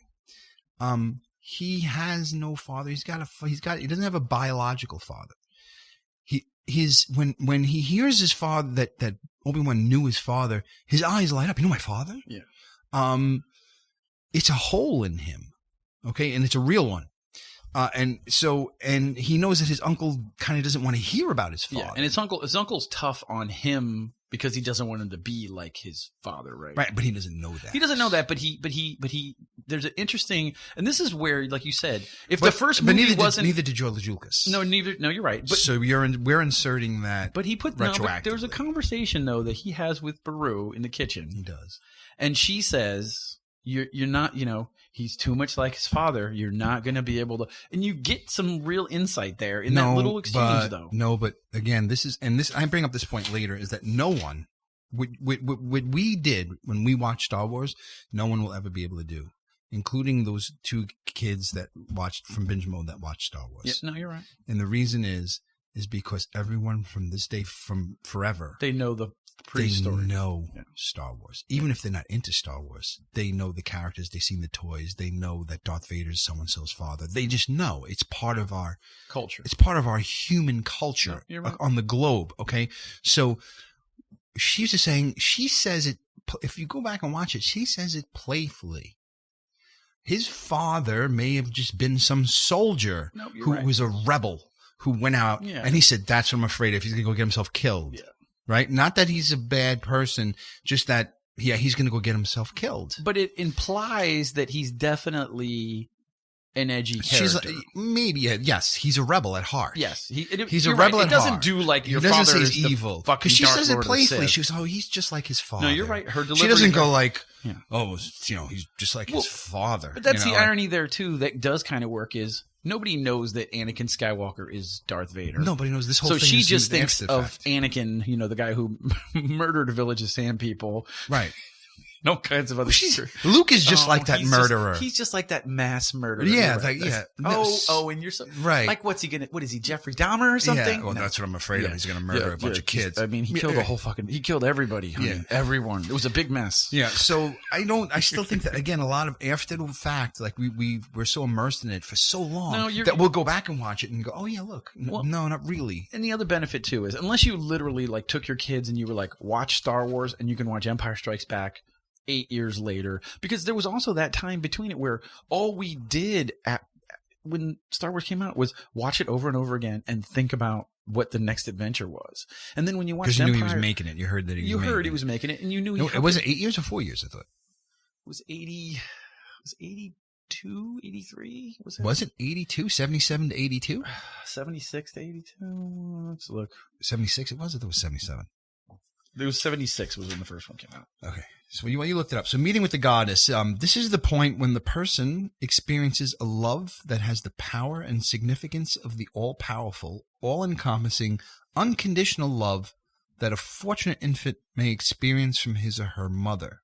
He has no father. He doesn't have a biological father. When he hears his father that Obi-Wan knew his father, his eyes light up. You know my father? Yeah. It's a hole in him. Okay. And it's a real one. And he knows that his uncle kind of doesn't want to hear about his father. Yeah, and his uncle's tough on him because he doesn't want him to be like his father, right? Right, but he doesn't know that. He doesn't know that, but he there's an interesting, and this is where, like you said, the first movie wasn't, neither did George Lucas. No, you're right. But, so we're inserting that. But he put retroactively. There was a conversation though that he has with Beru in the kitchen. He does, and she says, "You're not, he's too much like his father. You're not going to be able to," and you get some real insight there in that little exchange, though. No, but again, I bring up this point later, is that no one, what we did when we watched Star Wars, no one will ever be able to do. including those 2 kids that watched from binge mode that watched Star Wars. Yeah, no, you're right. And the reason is because everyone from this day, from forever, They know the pre-story. They know Star Wars. Even if they're not into Star Wars, they know the characters. They've seen the toys. They know that Darth Vader is so-and-so's father. They just know. It's part of our culture. It's part of our human culture right. on the globe, okay? So she's just saying, she says it, if you go back and watch it, she says it playfully. His father may have just been some soldier who was a rebel who went out, and he said, that's what I'm afraid of. He's going to go get himself killed. Yeah. Right? Not that he's a bad person, just that, he's going to go get himself killed. But it implies that he's definitely an edgy character. Maybe, yes. He's a rebel at heart. Yes. He's a rebel at heart. It doesn't do like your father say is he's evil. Because she says it playfully. She goes, he's just like his father. No, you're right. Her delivery. She doesn't go like, he's just like his father. But that's the irony there, too, that does kind of work is nobody knows that Anakin Skywalker is Darth Vader. Nobody knows this whole thing. So she just thinks of Anakin, the guy who murdered a village of sand people. Right. No kinds of other shit. Luke is just like that murderer. He's just like that mass murderer. Yeah. And you're so right. Like, what is he, Jeffrey Dahmer or something? Yeah, well, that's what I'm afraid of. He's going to murder a bunch of kids. I mean, he killed he killed everybody. Everyone. It was a big mess. Yeah. So I still think that, again, a lot of after the fact, like we're so immersed in it for so long that we'll go back and watch it and go, oh yeah, look. No, not really. And the other benefit too is unless you literally like took your kids and you were like, watch Star Wars and you can watch Empire Strikes Back 8 years later, because there was also that time between it where all we did when Star Wars came out was watch it over and over again and think about what the next adventure was. And then when you watched Empire, because you knew he was making it, you heard that he was making it, and you knew it wasn't 8 years or 4 years. I thought it was 80. It was 82, 83. Was it 82, 77 to 82, 76 to 82? Let's look. 76. It was. It was 77. It was 76 was when the first one came out. Okay. So you looked it up. So meeting with the goddess, this is the point when the person experiences a love that has the power and significance of the all-powerful, all-encompassing, unconditional love that a fortunate infant may experience from his or her mother.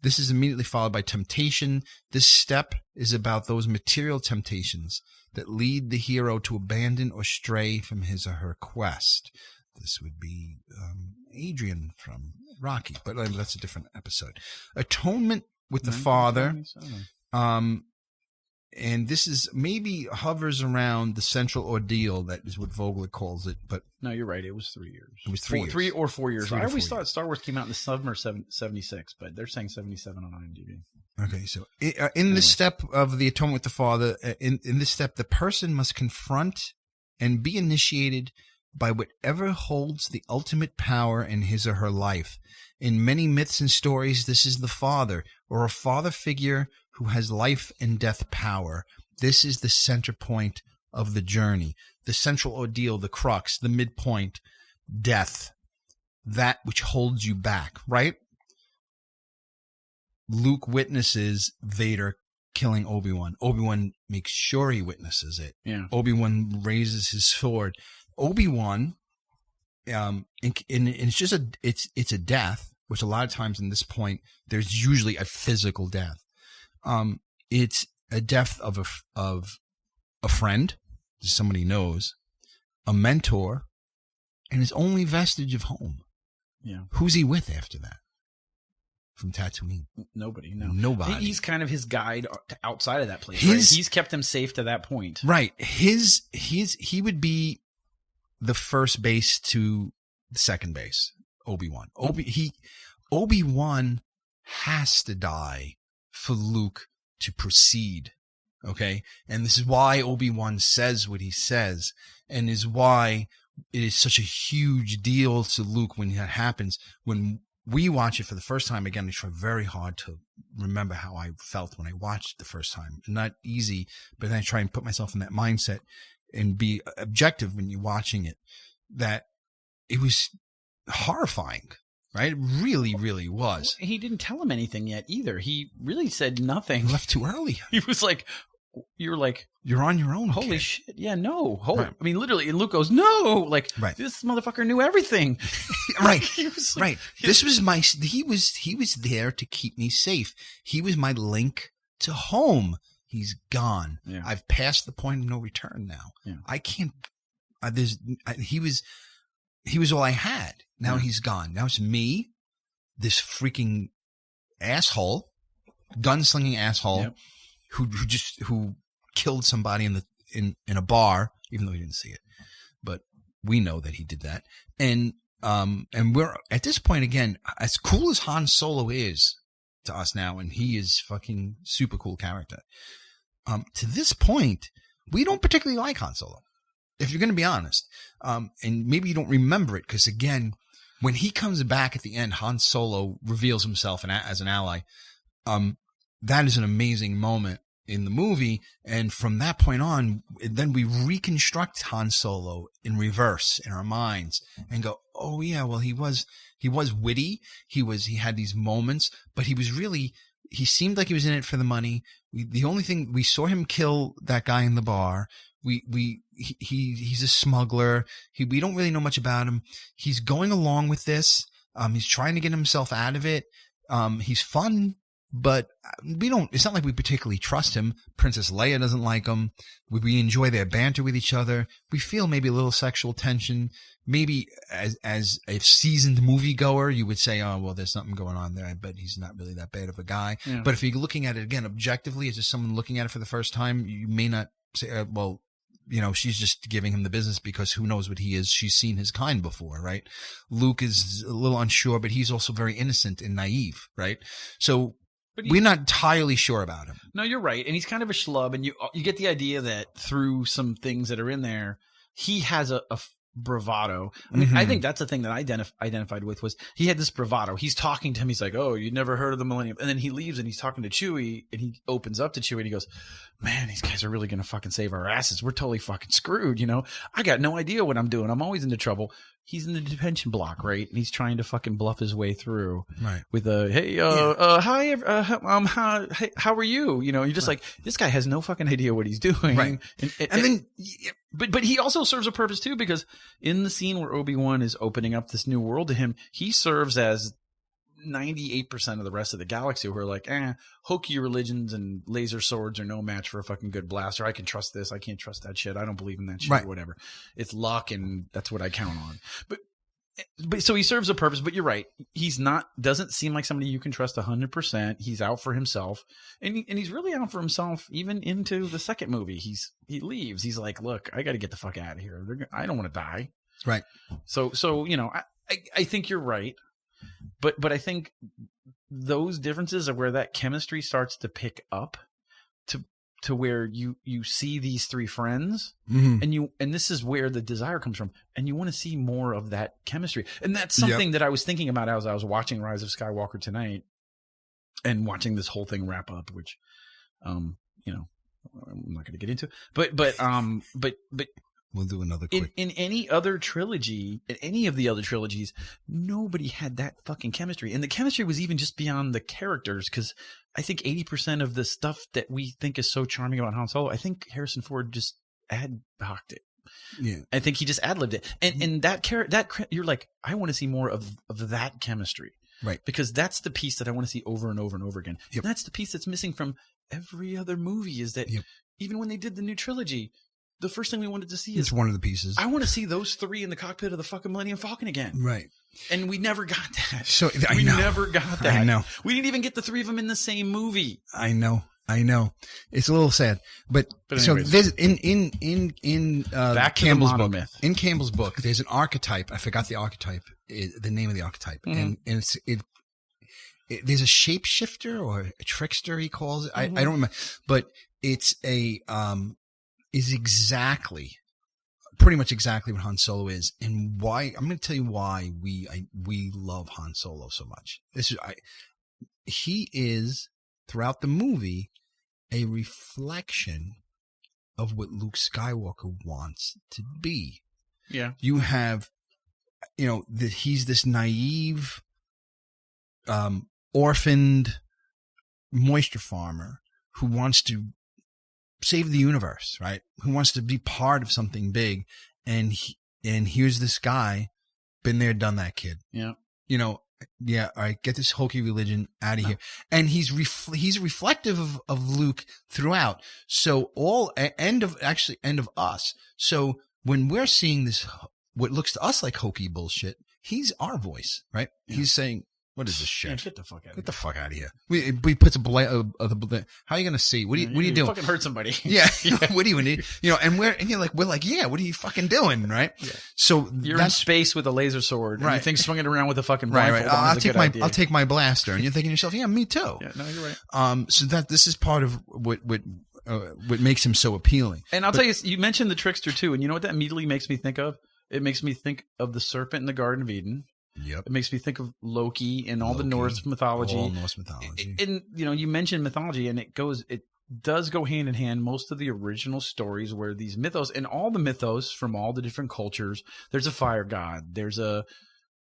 This is immediately followed by temptation. This step is about those material temptations that lead the hero to abandon or stray from his or her quest. This would be Adrian from Rocky, but that's a different episode. Atonement with the father, and this is maybe hovers around the central ordeal. That is what Vogler calls it. But no, you're right. It was 3 years. It was 3 years. 3 or 4 years. I always thought Star Wars came out in the summer 76, but they're saying 77 on IMDb. Okay, so in this step of the atonement with the father, in this step, the person must confront and be initiated by whatever holds the ultimate power in his or her life. In many myths and stories, this is the father, or a father figure who has life and death power. This is the center point of the journey, the central ordeal, the crux, the midpoint, death, that which holds you back, right? Luke witnesses Vader killing Obi-Wan. Obi-Wan makes sure he witnesses it. Yeah. Obi-Wan raises his sword. Obi-Wan, and it's just it's a death, which a lot of times in this point there's usually a physical death. It's a death of a friend, somebody knows, a mentor, and his only vestige of home. Yeah. Who's he with after that? From Tatooine? Nobody. No. Nobody. He's kind of his guide outside of that place. Right? He's kept him safe to that point. Right. He would be the first base to the second base, Obi-Wan. Obi-Wan has to die for Luke to proceed, okay? And this is why Obi-Wan says what he says, and is why it is such a huge deal to Luke when that happens. When we watch it for the first time, again, I try very hard to remember how I felt when I watched it the first time. Not easy, but then I try and put myself in that mindset and be objective when you're watching it, that it was horrifying, right? It really, really was. He didn't tell him anything yet either. He really said nothing. He left too early. He was like, you were like, you're on your own. Holy kid. shit. Yeah, no. Right. I mean, literally. And Luke goes, no. Like, This motherfucker knew everything. Right. He was like, right. This was he was there to keep me safe. He was my link to home, he's gone. Yeah. I've passed the point of no return now. Yeah. I can't. He was all I had. Now he's gone. Now it's me, this freaking asshole, gunslinging asshole, who killed somebody in a bar, even though he didn't see it, but we know that he did that. And we're at this point again, as cool as Han Solo is to us now, and he is fucking super cool character. To this point, we don't particularly like Han Solo, if you're going to be honest. And maybe you don't remember it because, again, when he comes back at the end, Han Solo reveals himself as an ally. That is an amazing moment in the movie. And from that point on, then we reconstruct Han Solo in reverse in our minds and go, oh yeah, well, he was witty. He had these moments, but he seemed like he was in it for the money. The only thing we saw him kill that guy in the bar. He's a smuggler. We don't really know much about him. He's going along with this. He's trying to get himself out of it. He's fun, but it's not like we particularly trust him. Princess Leia doesn't like him. We enjoy their banter with each other. We feel maybe a little sexual tension. Maybe as a seasoned moviegoer, you would say, oh, well, there's something going on there, but he's not really that bad of a guy. Yeah. But if you're looking at it again, objectively, as just someone looking at it for the first time, you may not say, well, she's just giving him the business because who knows what he is. She's seen his kind before, right? Luke is a little unsure, but he's also very innocent and naive, right? So we're not entirely sure about him. No, you're right. And he's kind of a schlub. And you get the idea that through some things that are in there, he has a bravado. I mean, I think that's the thing that I identified with was he had this bravado. He's talking to him. He's like, oh, you never heard of the Millennium. And then he leaves and he's talking to Chewie and he opens up to Chewie and he goes, man, these guys are really going to fucking save our asses. We're totally fucking screwed. I got no idea what I'm doing. I'm always into trouble. He's in the detention block, right? And he's trying to fucking bluff his way through, right? With a hey, hi, hey, how are you? You're just like, this guy has no fucking idea what he's doing, right? And then, but he also serves a purpose too, because in the scene where Obi-Wan is opening up this new world to him, he serves as 98% of the rest of the galaxy who are like, hokey religions and laser swords are no match for a fucking good blaster. I can trust this. I can't trust that shit. I don't believe in that shit, right. Whatever. It's luck and that's what I count on. But so he serves a purpose, but you're right. Doesn't seem like somebody you can trust 100%. He's out for himself and he's really out for himself even into the second movie. He leaves. He's like, look, I got to get the fuck out of here. I don't want to die. Right. So, I think you're right. But I think those differences are where that chemistry starts to pick up to where you see these three friends and this is where the desire comes from and you want to see more of that chemistry. And that's something that I was thinking about as I was watching Rise of Skywalker tonight and watching this whole thing wrap up, which I'm not going to get into. But we'll do another quick. In any other trilogy, in any of the other trilogies, nobody had that fucking chemistry. And the chemistry was even just beyond the characters, because I think 80% of the stuff that we think is so charming about Han Solo, I think Harrison Ford just ad-hocked it. Yeah. I think he just ad-libbed it. And that you're like, I want to see more of that chemistry. Right. Because that's the piece that I want to see over and over and over again. Yep. And that's the piece that's missing from every other movie is that even when they did the new trilogy, the first thing we wanted to see is one of the pieces. I want to see those three in the cockpit of the fucking Millennium Falcon again. Right. And we never got that. So we never got that. I know. We didn't even get the three of them in the same movie. I know. It's a little sad, but so there's in back to Campbell's the book. Monomyth. In Campbell's book, there's an archetype. I forgot the archetype, the name of the archetype, and there's a shapeshifter or a trickster he calls it. I don't remember, but it's is pretty much exactly what Han Solo is, and why. I'm going to tell you why we love Han Solo so much. He is throughout the movie a reflection of what Luke Skywalker wants to be. Yeah, you have, that he's this naive, orphaned moisture farmer who wants to save the universe, right? Who wants to be part of something big. And here's this guy, been there, done that, kid. Yeah. Yeah, all right, get this hokey religion out of here. And he's reflective of Luke throughout. So end of us. So when we're seeing this, what looks to us like hokey bullshit, he's our voice, right? Yeah. He's saying, "What is this shit? Man, get the fuck out of here. Get the fuck out of here." We puts a how are you gonna see? What are you doing? Fucking hurt somebody. Yeah. What do you need? And we're like, yeah, what are you fucking doing? Right. Yeah. So you're in space with a laser sword. Right. And you think swinging around with a fucking blindfold I'll take my blaster. And you're thinking to yourself, yeah, me too. Yeah, no, you're right. So this is part of what makes him so appealing. And I'll tell you, you mentioned the trickster too. And you know what that immediately makes me think of? It makes me think of the serpent in the Garden of Eden. Yep. It makes me think of Loki and all the Norse mythology. All Norse mythology. And you mentioned mythology, and it does go hand in hand. Most of the original stories where these mythos, and all the mythos from all the different cultures, there's a fire god, there's a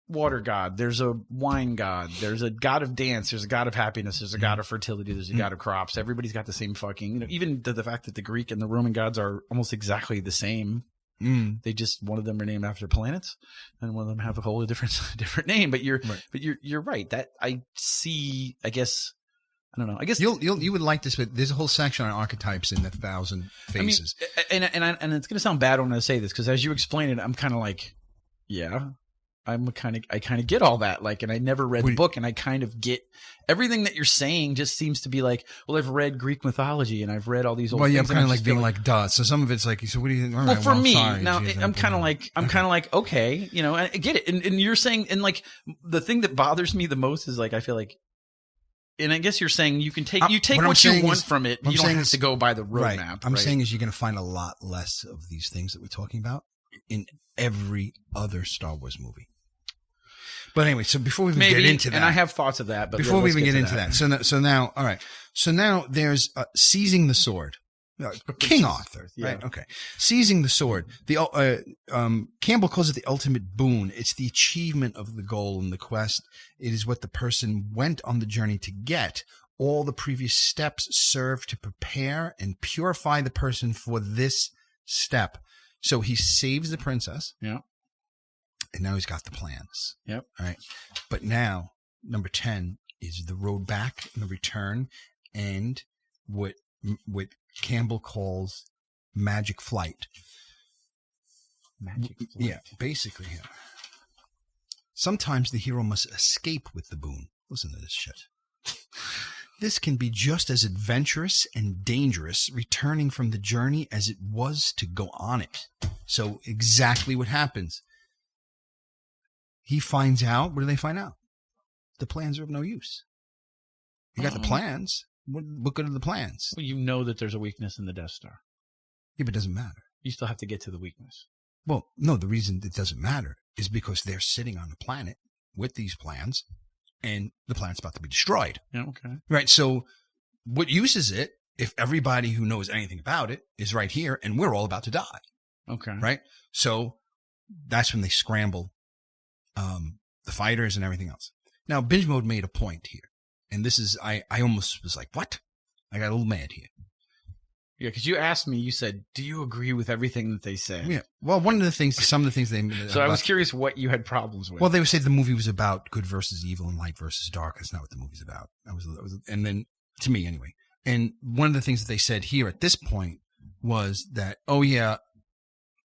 water god, there's a wine god, there's a god of dance, there's a god of happiness, there's a god of fertility, there's a god of crops. Everybody's got the same fucking, even the fact that the Greek and the Roman gods are almost exactly the same. They just, one of them are named after planets, and one of them have a wholly different name. But you're right. That I see. I guess I don't know. I guess you would like this, but there's a whole section on archetypes in the 1,000 Faces. I mean, and it's gonna sound bad when I say this, because as you explain it, I'm kind of like, yeah. I kind of get all that, like, and I never read the book, and I kind of get everything that you're saying. Just seems to be like, well, I've read Greek mythology and I've read all these old. Well, yeah, things, I'm kind of like being like, duh. So some of it's like, so what do you think? Well, right, for me, now I'm kind of like, okay, I get it, and you're saying, and like the thing that bothers me the most is like, I feel like, and I guess you're saying you can take what you want from it. You don't have to go by the roadmap. Right. I'm saying is you're going to find a lot less of these things that we're talking about in every other Star Wars movie. But anyway, so before we even get into that, and I have thoughts of that, but before we even get into that, so now, all right, so now there's seizing the sword, King Arthur, right? Okay, seizing the sword. The Campbell calls it the ultimate boon. It's the achievement of the goal in the quest. It is what the person went on the journey to get. All the previous steps serve to prepare and purify the person for this step. So he saves the princess. Yeah. And now he's got the plans. Yep. All right. But now, number 10 is the road back and the return, and what Campbell calls magic flight. Magic flight. Yeah, basically. Yeah. Sometimes the hero must escape with the boon. Listen to this shit. This can be just as adventurous and dangerous returning from the journey as it was to go on it. So exactly what happens. He finds out. What do they find out? The plans are of no use. You got the plans. What good are the plans? Well, you know that there's a weakness in the Death Star. Yeah, but it doesn't matter. You still have to get to the weakness. Well, no, the reason it doesn't matter is because they're sitting on a planet with these plans, and the planet's about to be destroyed. Yeah, okay. Right, so what use is it if everybody who knows anything about it is right here, and we're all about to die? Okay. Right? So that's when they scramble the fighters and everything else. Now, Binge Mode made a point here. And this is, I almost was like, what? I got a little mad here. Yeah, because you asked me, you said, do you agree with everything that they said? Yeah. Well, some of the things they... So I was curious what you had problems with. Well, they would say the movie was about good versus evil and light versus dark. That's not what the movie's about. And then, to me anyway. And one of the things that they said here at this point was that, oh yeah,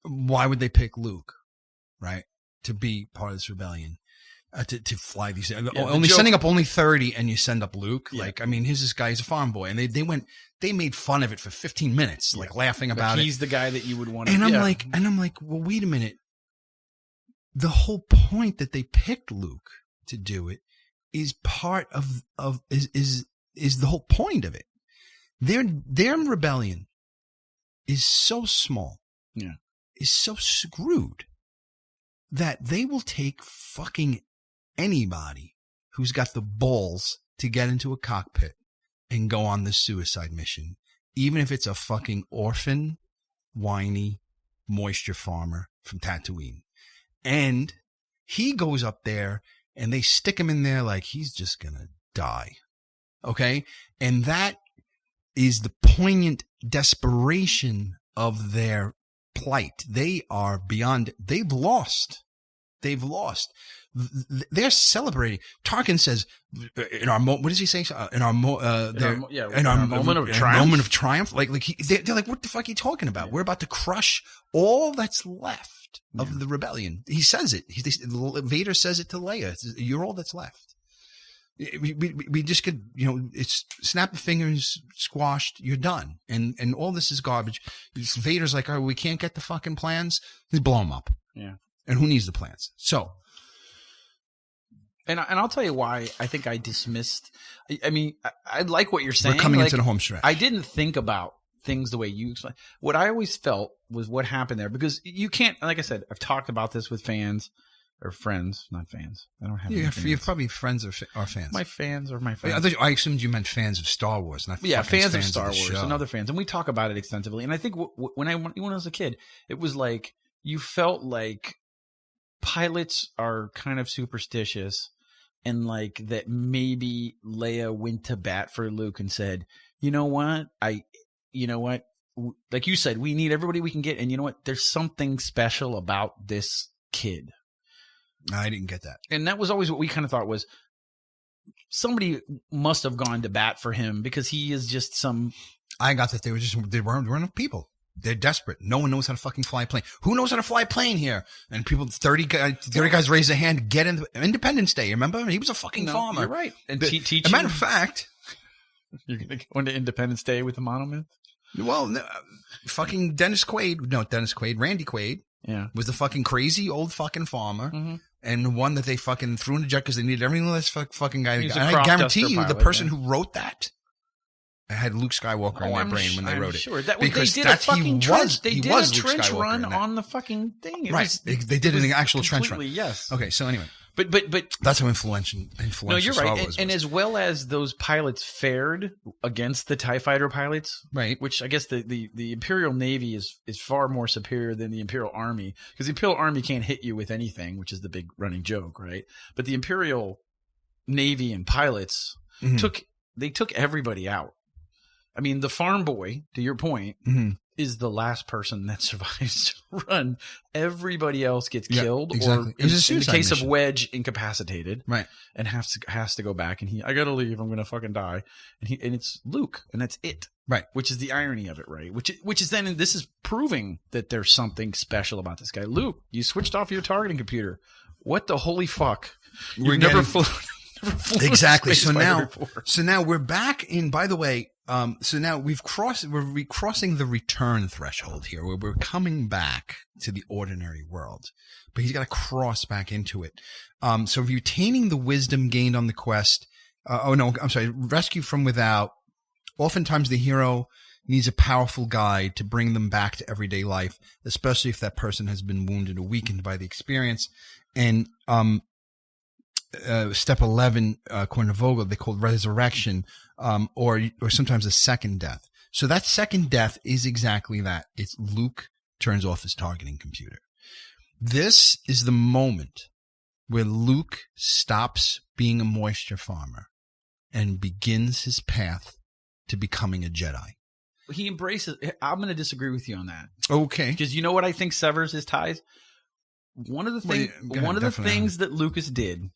why would they pick Luke, right, to be part of this rebellion? To fly these, sending up only 30, and you send up Luke. Yeah. Like, I mean, this guy's a farm boy, and they made fun of it for 15 minutes, like laughing about it. He's the guy that you would want to. And I'm like, well, wait a minute. The whole point that they picked Luke to do it is part of is the whole point of it. Their rebellion is so small, is so screwed that they will take fucking anybody who's got the balls to get into a cockpit and go on this suicide mission, even if it's a fucking orphan, whiny moisture farmer from Tatooine. And he goes up there and they stick him in there like he's just gonna die. Okay? And that is the poignant desperation of their plight. They are beyond, they've lost They've lost. They're celebrating. Tarkin says, "In our what does he say? In our moment of triumph." Like they're like, "What the fuck are you talking about? Yeah. We're about to crush all that's left of the rebellion." He says it. Vader says it to Leia. You're all that's left. We just could, it's snap the fingers, squashed, you're done. And all this is garbage. Vader's like, "Oh, we can't get the fucking plans." Just blow them up. Yeah. And who needs the plans? So. And I'll tell you why I think I dismissed. I mean, I like what you're saying. We're coming into the home stretch. I didn't think about things the way you explain. What I always felt was what happened there, because you can't, like I said, I've talked about this with fans or friends, not fans. I don't have any fans. You have probably friends or fans. My fans or my fans. I assumed you meant fans of Star Wars, not fans of Star Wars and other fans. And we talk about it extensively. And I think when I was a kid, it was like you felt like pilots are kind of superstitious. And like that maybe Leia went to bat for Luke and said, "You know what? Like you said, we need everybody we can get. And you know what? There's something special about this kid." I didn't get that. And that was always what we kind of thought was somebody must have gone to bat for him because he is just some. I got that there weren't enough people. They're desperate. No one knows how to fucking fly a plane. Who knows how to fly a plane here? And 30 guys raise their hand, get in Independence Day. Remember? He was a fucking farmer. You're right. And as a matter of fact, you're going to go into Independence Day with the Monomyth? Well, no, fucking Randy Quaid. Yeah. Was the fucking crazy old fucking farmer. Mm-hmm. And the one that they fucking threw in the jet because they needed every last fucking guy. And I guarantee you, the person who wrote that, I had Luke Skywalker in my brain when they wrote it. Sure. Because they did a fucking trench. They did a trench run on the fucking thing. They did an actual trench run. Yes. Okay. So anyway, but that's how influential. No, you're Star right. Wars was. And as well as those pilots fared against the TIE fighter pilots, right? Which I guess the Imperial Navy is far more superior than the Imperial Army, because the Imperial Army can't hit you with anything, which is the big running joke, right? But the Imperial Navy and pilots took everybody out. I mean, the farm boy, to your point, is the last person that survives to run. Everybody else gets killed, exactly. or in the case of Wedge, incapacitated, right? And has to go back. And I gotta leave. I'm gonna fucking die. And it's Luke, and that's it, right? Which is the irony of it, right? Which is then this is proving that there's something special about this guy. Luke, you switched off your targeting computer. What the holy fuck? You've never flown. Exactly. So now we're back in. By the way. So now we're crossing the return threshold here, where we're coming back to the ordinary world, but he's got to cross back into it. So retaining the wisdom gained on the quest. Rescue from without. Oftentimes the hero needs a powerful guide to bring them back to everyday life, especially if that person has been wounded or weakened by the experience. And, step 11, according to Vogler, they call it resurrection, or sometimes a second death. So that second death is exactly that. It's Luke turns off his targeting computer. This is the moment where Luke stops being a moisture farmer and begins his path to becoming a Jedi. He embraces. I'm going to disagree with you on that. Okay. Because you know what I think severs his ties? One of the things that Lucas did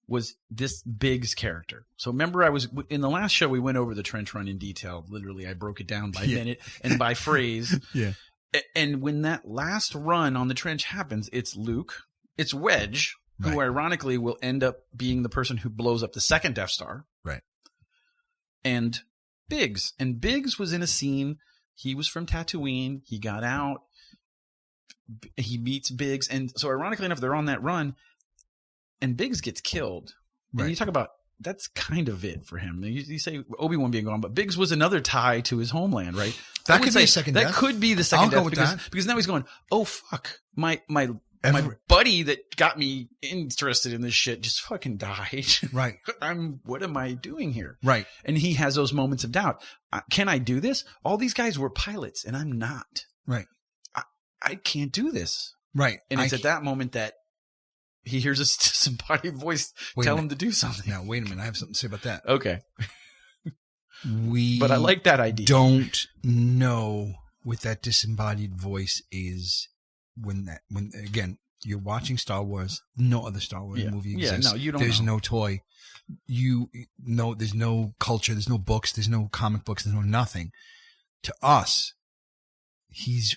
was this Biggs character. So remember, I was in the last show, we went over the trench run in detail. Literally, I broke it down by minute and by phrase. Yeah. And when that last run on the trench happens, it's Luke, it's Wedge, who ironically will end up being the person who blows up the second Death Star. Right. And Biggs. And Biggs was in a scene. He was from Tatooine. He got out. He meets Biggs. And so ironically enough, they're on that run. And Biggs gets killed. Right. And you talk about, that's kind of it for him. You say Obi-Wan being gone, but Biggs was another tie to his homeland, right? That could be a second death. That could be the second death. Because now he's going, oh, fuck. My buddy that got me interested in this shit just fucking died. Right. What am I doing here? Right. And he has those moments of doubt. Can I do this? All these guys were pilots and I'm not. Right. I can't do this. Right. And it's at that moment that he hears a disembodied voice tell him to do something. Now, wait a minute. I have something to say about that. Okay. But I like that idea. Don't know what that disembodied voice is when again, You're watching Star Wars. No other Star Wars movie exists. Yeah, no, you don't There's know. no toy. There's no culture. There's no books. There's no comic books. There's no nothing. To us, he's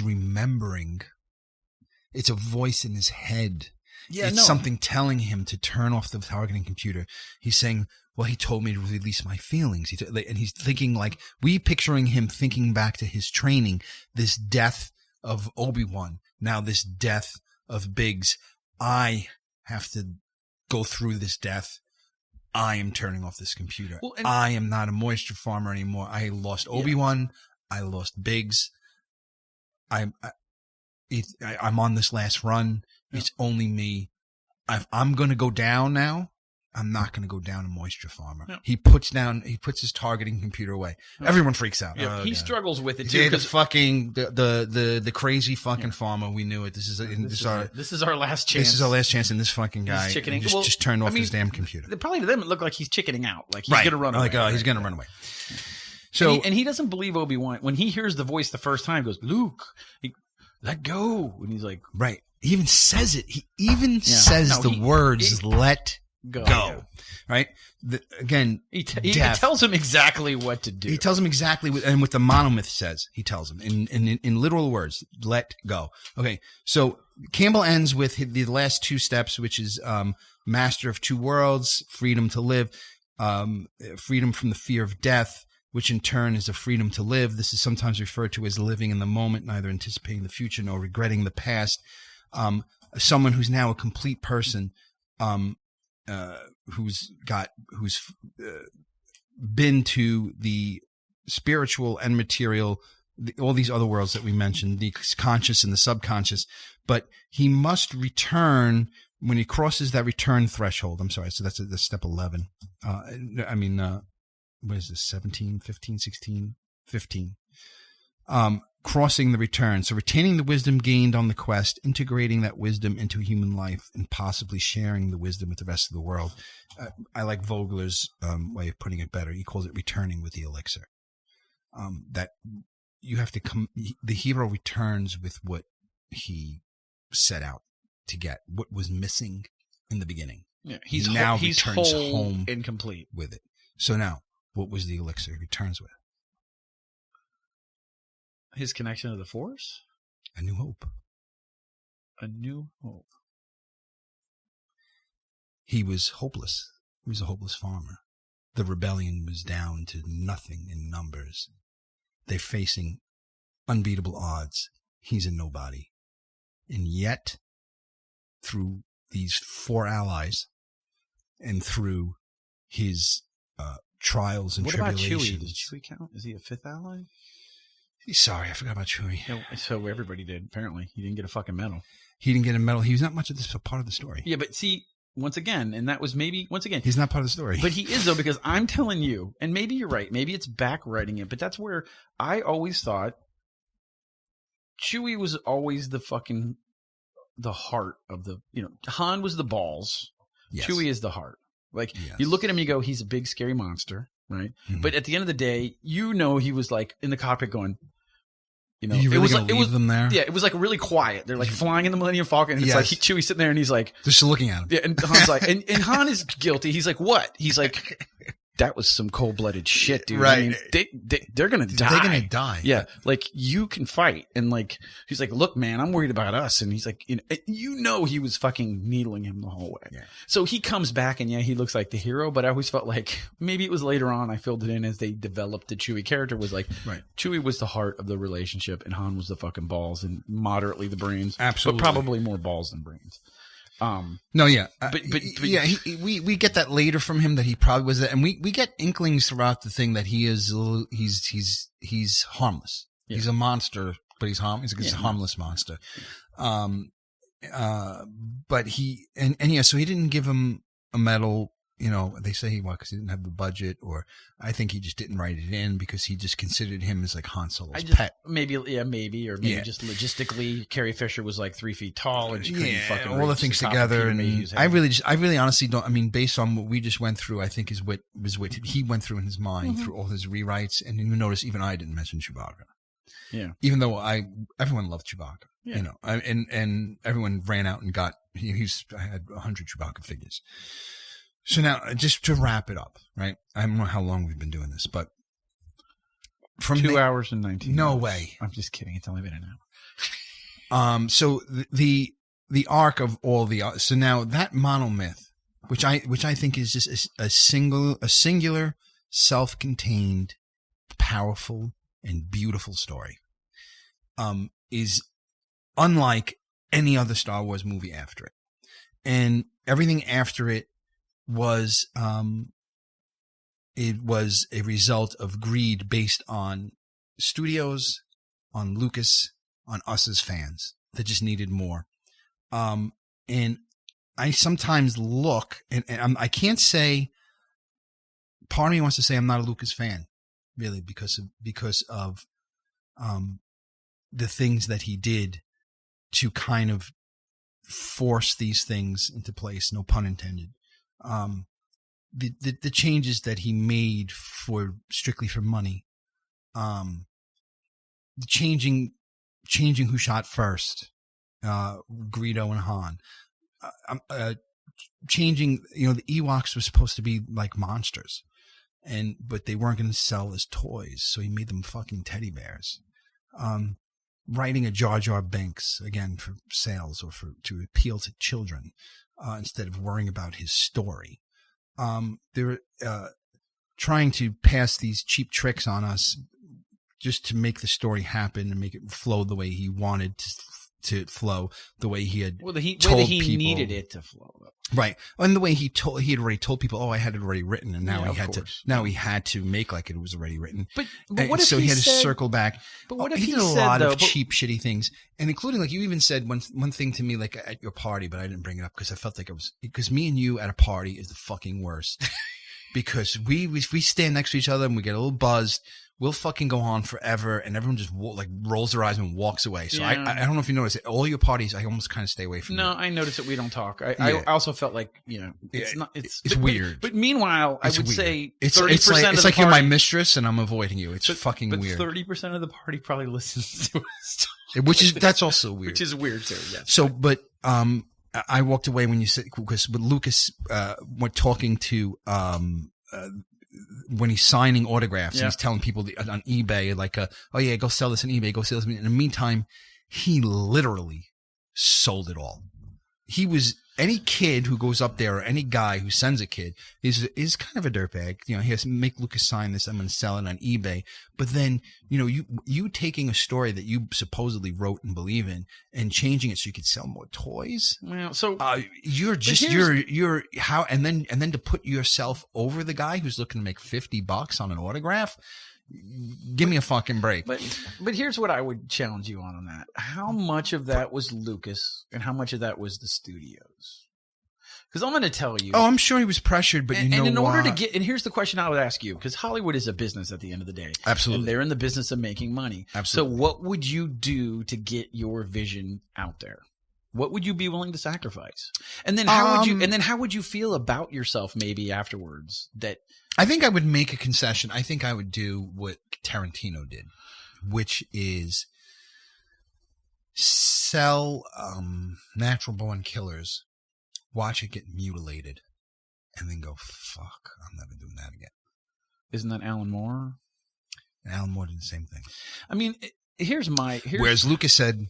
remembering. It's a voice in his head. Yeah, it's no. something telling him to turn off the targeting computer. He's saying, well, he told me to release my feelings. And he's thinking like, we picturing him thinking back to his training, this death of Obi-Wan, now this death of Biggs. I have to go through this death. I am turning off this computer. Well, I am not a moisture farmer anymore. I lost Obi-Wan. I lost Biggs. I'm on this last run. Yeah. It's only me. I'm going to go down now. I'm not going to go down a moisture farmer. No. He puts his targeting computer away. No. Everyone freaks out. Yeah, he struggles with it too. The crazy fucking farmer. We knew it. This is our last chance. This is our last chance, and this fucking guy just turned off his damn computer. Probably to them it looked like he's chickening out. Like he's going to run away. He's going to run away. So and he doesn't believe Obi-Wan. When he hears the voice the first time, he goes, Luke, let go. And he's like, right. He even says it. He even says the words, let go. Yeah. Right? He tells him exactly what to do. He tells him exactly and what the Monomyth says. He tells him in literal words, let go. Okay. So Campbell ends with the last two steps, which is master of two worlds, freedom to live, freedom from the fear of death, which in turn is a freedom to live. This is sometimes referred to as living in the moment, neither anticipating the future nor regretting the past. Someone who's now a complete person, who's been to the spiritual and material, all these other worlds that we mentioned, the conscious and the subconscious, but he must return when he crosses that return threshold. I'm sorry. So that's step 11. What is this? 17, 15, 16, 15. Crossing the return. So retaining the wisdom gained on the quest, integrating that wisdom into human life, and possibly sharing the wisdom with the rest of the world. I like Vogler's way of putting it better. He calls it returning with the elixir. That you have to the hero returns with what he set out to get, what was missing in the beginning. Yeah, he's returns home and complete with it. So now, what was the elixir he returns with? His connection to the Force? A new hope. A new hope. He was hopeless. He was a hopeless farmer. The rebellion was down to nothing in numbers. They're facing unbeatable odds. He's a nobody. And yet, through these 4 allies and through his trials and tribulations. What about Chewie? Does Chewie count? Is he a 5th ally? Sorry, I forgot about Chewie. So everybody did, apparently. He didn't get a fucking medal. He didn't get a medal. He was not much of this part of the story. Yeah, but see, once again, and that was maybe, once again. He's not part of the story. But he is, though, because I'm telling you, and maybe you're right, maybe it's back writing it, but that's where I always thought Chewie was always the heart of the, Han was the balls. Yes. Chewie is the heart. Like, you look at him, you go, he's a big, scary monster, right? Mm-hmm. But at the end of the day, he was like in the cockpit going, you really leave them there? Yeah, it was like really quiet. They're like flying in the Millennium Falcon, and it's like Chewie's sitting there, and he's like, just looking at him. Yeah, and Han's like, and Han is guilty. He's like, what? He's like, that was some cold-blooded shit, dude. Right? I mean, they're gonna die. They're gonna die. Yeah, like you can fight, and like he's like, look, man, I'm worried about us, and he's like, he was fucking needling him the whole way. Yeah. So he comes back, and he looks like the hero, but I always felt like maybe it was later on I filled it in as they developed the Chewie character was like, right. Chewie was the heart of the relationship, and Han was the fucking balls and moderately the brains, absolutely, but probably more balls than brains. No, yeah, but we get that later from him that he probably was that, and we get inklings throughout the thing that he's harmless. Yeah. He's a monster, but he's harmless. He's a harmless monster. But so he didn't give him a medal. They say because he didn't have the budget, or I think he just didn't write it in because he just considered him as like Han Solo's pet. Maybe just logistically, Carrie Fisher was like 3 feet tall and she couldn't fucking all the things together. And I really honestly don't. I mean, based on what we just went through, I think is what he went through in his mind through all his rewrites. And you notice even I didn't mention Chewbacca. Yeah. Even though everyone loved Chewbacca. Yeah. You know, and everyone ran out and got, I had 100 Chewbacca figures. So now, just to wrap it up, right? I don't know how long we've been doing this, but from 2 hours and 19 No minutes. way. I'm just kidding. It's only been an hour. So the arc of all so now that Monomyth, which I think is just a singular, self-contained, powerful and beautiful story, is unlike any other Star Wars movie after it. And everything after it was a result of greed based on studios, on Lucas, on us as fans that just needed more. And I sometimes look, and I can't say, part of me wants to say I'm not a Lucas fan, really, because of the things that he did to kind of force these things into place, no pun intended. The changes that he made strictly for money, the changing who shot first, Greedo and Han, changing, the Ewoks were supposed to be like monsters, but they weren't going to sell as toys, so he made them fucking teddy bears. Writing a Jar Jar Binks again for sales or to appeal to children, instead of worrying about his story. They're trying to pass these cheap tricks on us just to make the story happen and make it flow the way he wanted to flow, the way he had told people. Needed it to flow. Right. And the way he had already told people, I had it already written, and now he had to make like it was already written. But what if so he had to circle back. But what if he did a lot of cheap, shitty things, and including, like, you even said one thing to me, like, at your party, but I didn't bring it up because I felt like because me and you at a party is the fucking worst. Because we stand next to each other and we get a little buzzed. We'll fucking go on forever, and everyone just rolls their eyes and walks away. So I don't know if you notice it. All your parties, I almost kind of stay away from. No, I notice that we don't talk. I also felt like it's weird. But meanwhile, I would say 30% it's like you're my mistress and I'm avoiding you. It's fucking weird. 30% of the party probably listens to us, that's also weird. Which is weird too. Yeah. So, but I walked away when you said, because with Lucas, we're talking to when he's signing autographs, he's telling people on eBay, like, oh yeah, go sell this on eBay, go sell this. In the meantime, he literally sold it all. He was, any kid who goes up there, or any guy who sends a kid is kind of a dirtbag. He has to make Lucas sign this. I'm going to sell it on eBay. But then, you taking a story that you supposedly wrote and believe in and changing it so you could sell more toys. Well, so you're how, and then to put yourself over the guy who's looking to make $50 on an autograph. Give me a fucking break. But here's what I would challenge you on that. How much of that was Lucas and how much of that was the studios? Because I'm going to tell you. Oh, I'm sure he was pressured, but and in order to get, and here's the question I would ask you, because Hollywood is a business at the end of the day. Absolutely. And they're in the business of making money. Absolutely. So what would you do to get your vision out there? What would you be willing to sacrifice? And then how would you feel about yourself maybe afterwards? I think I would make a concession. I think I would do what Tarantino did, which is sell natural born killers, watch it get mutilated, and then go, fuck, I'm never doing that again. Isn't that Alan Moore? And Alan Moore did the same thing. I mean, whereas Lucas said,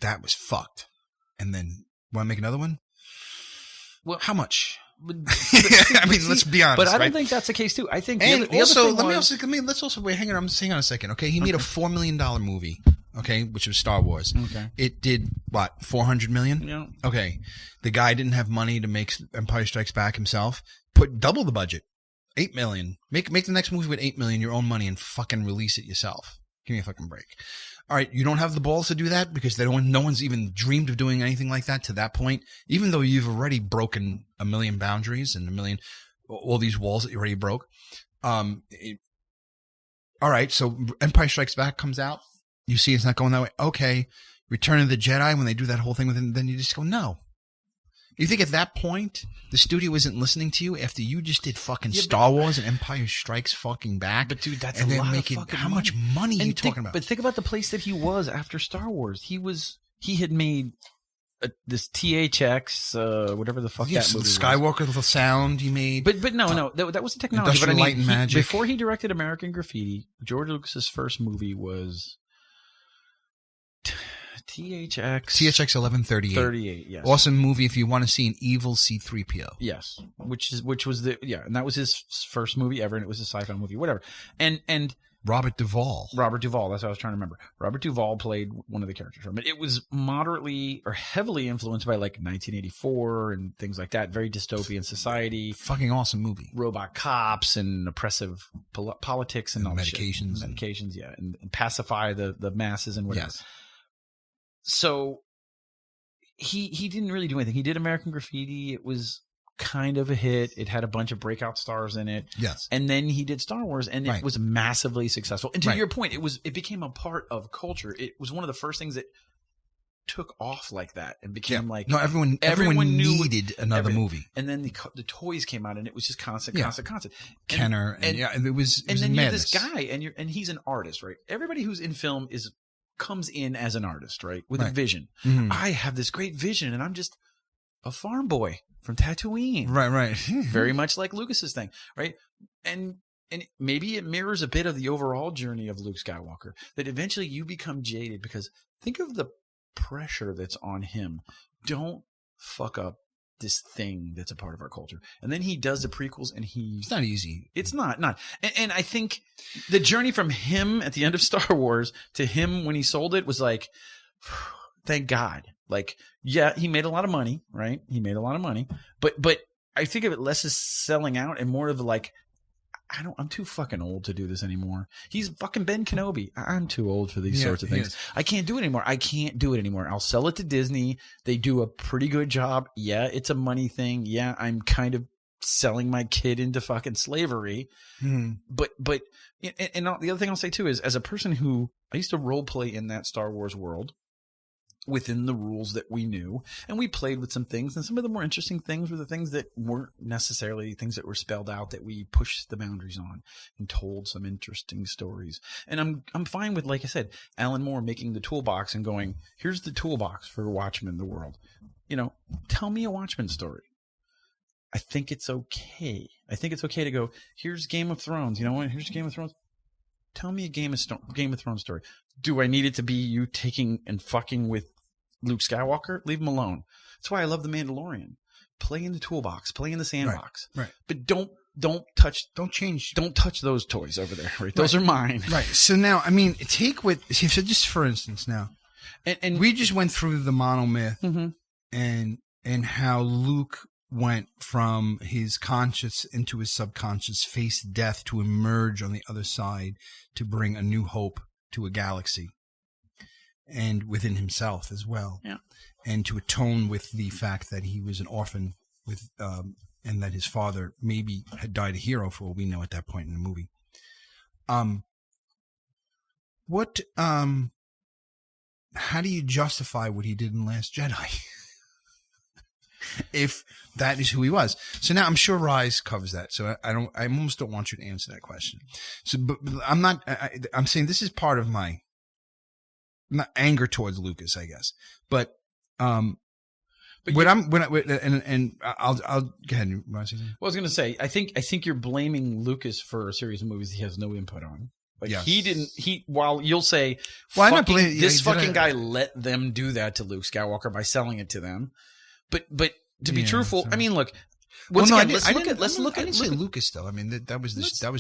that was fucked. And then, want to make another one? Well, how much? I mean, let's be honest. But I don't think that's the case too. I think let's also wait. Hang on a second. Okay, he made a $4 million movie. Okay, which was Star Wars. Okay, it did what, $400 million? Yeah. Okay, the guy didn't have money to make Empire Strikes Back himself. Put double the budget, $8 million. Make the next movie with $8 million, your own money, and fucking release it yourself. Give me a fucking break. All right, you don't have the balls to do that because no one's even dreamed of doing anything like that to that point, even though you've already broken a million boundaries and all these walls that you already broke. All right, so Empire Strikes Back comes out. You see it's not going that way. Okay, Return of the Jedi, when they do that whole thing with him, then you just go, no. You think at that point the studio isn't listening to you after you just did fucking Star Wars and Empire Strikes fucking back? But dude, that's and a then lot making, of fucking how money. much money are you talking about? But think about the place that he was after Star Wars. He had made this THX, whatever the fuck that movie was. Skywalker the sound he made. But no, that was the technology. Industrial but I mean, Light and Magic. Before he directed American Graffiti, George Lucas's first movie was THX 1138. 38, yes. Awesome movie if you want to see an evil C-3PO. Yes, which was and that was his first movie ever, and it was a sci-fi movie, whatever. And Robert Duvall. That's what I was trying to remember. Robert Duvall played one of the characters from it. It was moderately or heavily influenced by like 1984 and things like that. Very dystopian society. Fucking awesome movie. Robot cops and oppressive politics and all medications. Medications, yeah, and pacify the masses and whatever. Yes. So he didn't really do anything. He did American Graffiti. It was kind of a hit. It had a bunch of breakout stars in it. Yes. And then he did Star Wars, and it was massively successful. And to your point, it became a part of culture. It was one of the first things that took off like that and became like everyone needed another movie. And then the toys came out, and it was just constant. Kenner and it was then madness. you're this guy, and he's an artist, right? Everybody who's in film comes in as an artist, right? With a vision. Mm-hmm. I have this great vision, and I'm just a farm boy from Tatooine. Right. Very much like Lucas's thing, right? And maybe it mirrors a bit of the overall journey of Luke Skywalker, that eventually you become jaded because think of the pressure that's on him. Don't fuck up this thing that's a part of our culture. And then he does the prequels, and it's not easy. It's not. And I think the journey from him at the end of Star Wars to him when he sold it was like, thank God. Like, yeah, he made a lot of money, right? But I think of it less as selling out and more of like, I'm too fucking old to do this anymore. He's fucking Ben Kenobi. I'm too old for these sorts of things. I can't do it anymore. I'll sell it to Disney. They do a pretty good job. Yeah, it's a money thing. Yeah, I'm kind of selling my kid into fucking slavery. Mm-hmm. But the other thing I'll say too is, as a person who I used to role play in that Star Wars world, within the rules that we knew, and we played with some things, and some of the more interesting things were the things that weren't necessarily things that were spelled out, that we pushed the boundaries on and told some interesting stories. And I'm fine with, like I said, Alan Moore making the toolbox and going, here's the toolbox for Watchmen the world. Tell me a Watchmen story. I think it's okay. To go, here's Game of Thrones. You know what? Here's Game of Thrones. Tell me a Game of Thrones story. Do I need it to be you taking and fucking with Luke Skywalker? Leave him alone. That's why I love The Mandalorian. Play in the toolbox. Play in the sandbox. Right. But don't touch those toys over there. Right. Those are mine. Right. So now, I mean, so just for instance now, and we just went through the Monomyth, mm-hmm. and how Luke went from his conscious into his subconscious, faced death to emerge on the other side to bring a new hope to a galaxy and within himself as well. Yeah. And to atone with the fact that he was an orphan with, and that his father maybe had died a hero for what we know at that point in the movie. How do you justify what he did in Last Jedi? If that is who he was. So now I'm sure Rise covers that. So I almost don't want you to answer that question. So, but I'm not, I'm saying this is part of my, not anger towards Lucas, I guess. But I'll go ahead. Well, I was going to say, I think you're blaming Lucas for a series of movies he has no input on. Like yes. While you'll say, this fucking guy let them do that to Luke Skywalker by selling it to them. But to be truthful, I mean, look. Let's look at Lucas though. I mean, that was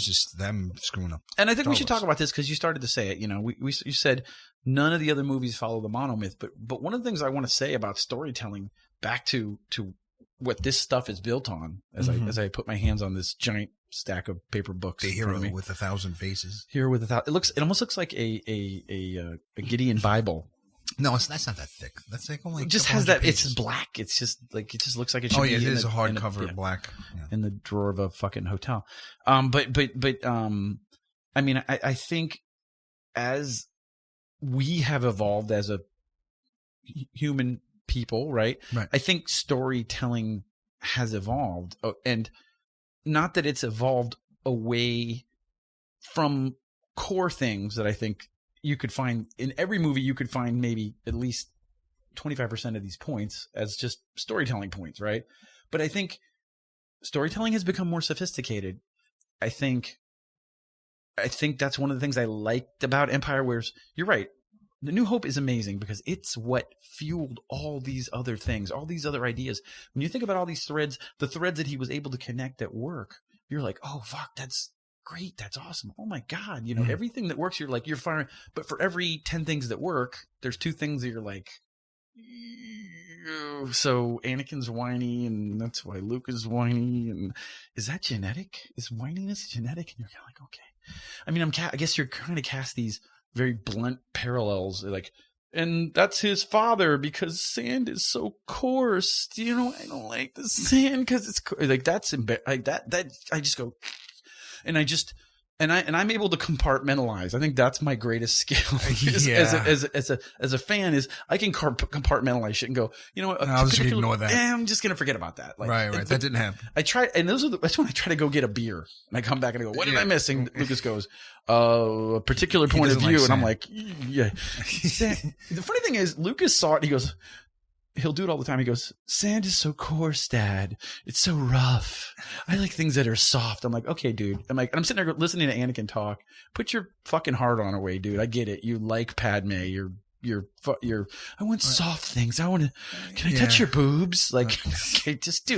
just them screwing up. And I think we should talk about this because you started to say it. You said none of the other movies follow the monomyth, but one of the things I want to say about storytelling, back to what this stuff is built on, as I put my hands on this giant stack of paper books. The hero with 1,000 faces. Hero with 1,000. It almost looks like a Gideon Bible. No, that's not that thick. That's like only. It just has that. Pages. It's black. It's just like it just looks like it should be. Oh yeah, it is a hardcover black in the drawer of a fucking hotel. I mean, I think as we have evolved as a human people, right? Right. I think storytelling has evolved, and not that it's evolved away from core things that I think you could find in every movie. You could find maybe at least 25% of these points as just storytelling points, right? But I think storytelling has become more sophisticated. I think that's one of the things I liked about Empire, whereas you're right. The New Hope is amazing because it's what fueled all these other things, all these other ideas. When you think about all these threads, the threads that he was able to connect at work, you're like, oh, fuck, that's great. That's awesome. Oh, my God. You know, everything that works, you're like, you're firing. But for every 10 things that work, there's 2 things that you're like, so Anakin's whiny, and that's why Luke is whiny. And is that genetic? Is whininess genetic? And you're kind of like, okay. I mean, I guess you're trying to cast these very blunt parallels, like, and that's his father because sand is so coarse. You know, I don't like the sand because it's like that's like that. I just go, and I'm able to compartmentalize. I think that's my greatest skill as a fan is I can compartmentalize shit and go, you know what? I'll just ignore that. I'm just gonna forget about that. Like, right. That didn't happen. I tried, and that's when I try to go get a beer, and I come back and I go, what am I missing? Lucas goes, a particular point of view, and I'm like, yeah. The funny thing is, Lucas saw it. And he goes. He'll do it all the time. He goes, sand is so coarse, Dad. It's so rough. I like things that are soft. I'm like, okay, dude. I'm sitting there listening to Anakin talk. Put your fucking heart on away, dude. I get it. You like Padme. I want soft things. Can I touch your boobs? Like, okay, just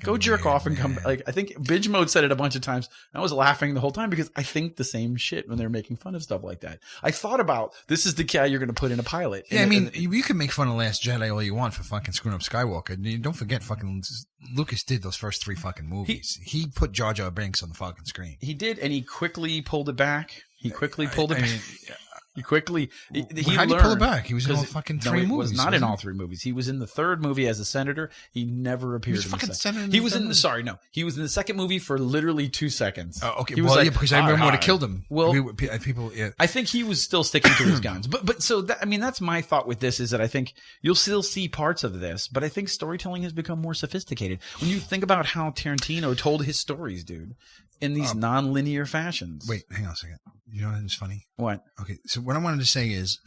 go jerk off and come back. Like, I think Binge Mode said it a bunch of times. I was laughing the whole time because I think the same shit when they're making fun of stuff like that. I thought about, this is the guy you're going to put in a pilot. Yeah, you can make fun of Last Jedi all you want for fucking screwing up Skywalker. Don't forget fucking Lucas did those first 3 fucking movies. He put Jar Jar Binks on the fucking screen. He did, and he quickly pulled it back. He quickly pulled it back. He quickly. How did he pull it back? He was in all fucking 3 movies. He was not in all 3 movies. He was in the 3rd movie as a senator. He never appeared in the second. Senator. He was in the. Sorry, no. He was in the 2nd movie for literally 2 seconds. Oh, okay. Because I remember when it killed him. Well, people. Yeah. I think he was still sticking to his guns. But so that's my thought with this is that I think you'll still see parts of this, but I think storytelling has become more sophisticated. When you think about how Tarantino told his stories, dude. In these non-linear fashions. Wait, hang on a second. You know what's funny? What? Okay, so what I wanted to say is,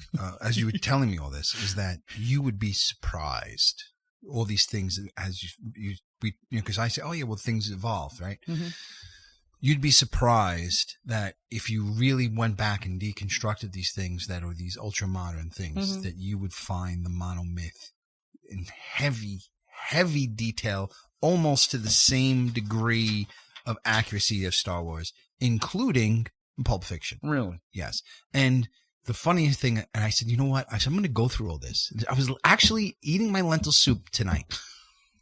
as you were telling me all this, is that you would be surprised. All these things as because I say, oh yeah, well things evolve, right? Mm-hmm. You'd be surprised that if you really went back and deconstructed these things that are these ultra-modern things, that you would find the monomyth in heavy detail, almost to the same degree of accuracy of Star Wars, including Pulp Fiction. Really? Yes. And the funniest thing, and I said, you know what? I said, I'm going to go through all this. I was actually eating my lentil soup tonight,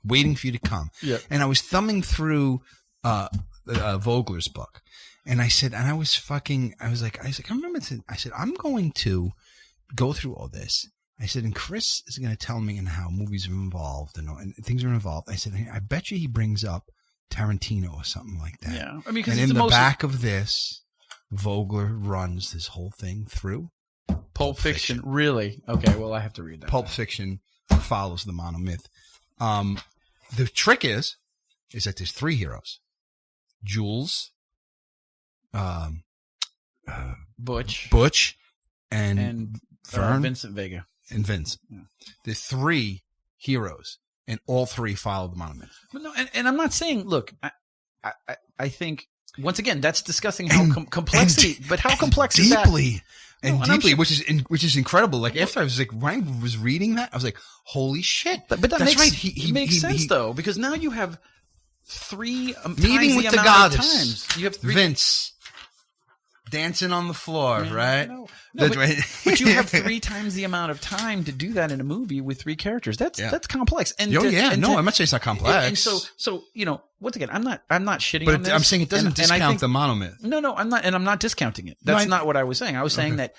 waiting for you to come. Yeah. And I was thumbing through Vogler's book. And I said, I was like, I remember, I said, I'm going to go through all this. I said, and Chris is going to tell me how movies have evolved and things are involved. I said, I bet you he brings up Tarantino or something like that. Yeah, I mean, and in the back of this, Vogler runs this whole thing through Pulp Fiction. Really? Okay, well, I have to read that. Pulp Fiction follows the monomyth. The trick is that there's 3 heroes: Jules, Butch, and Vern, Vincent Vega, and Vince. Yeah. There's 3 heroes. And all 3 follow the monomyth. But no, and I'm not saying. Look, I think once again that's discussing how complexity. But how complex is that? Deeply, which is incredible. Like after I was like, when I was reading that, I was like, holy shit! But that that's makes right. He makes sense though, because now you have 3 meeting with the goddess. You have 3 Vince. Dancing on the floor, right? No, but you have 3 times the amount of time to do that in a movie with 3 characters. That's complex. And I'm not saying it's not complex. And so once again, I'm not shitting on this. But I'm saying it doesn't discount the monomyth. No, I'm not, and I'm not discounting it. That's not what I was saying. I was saying that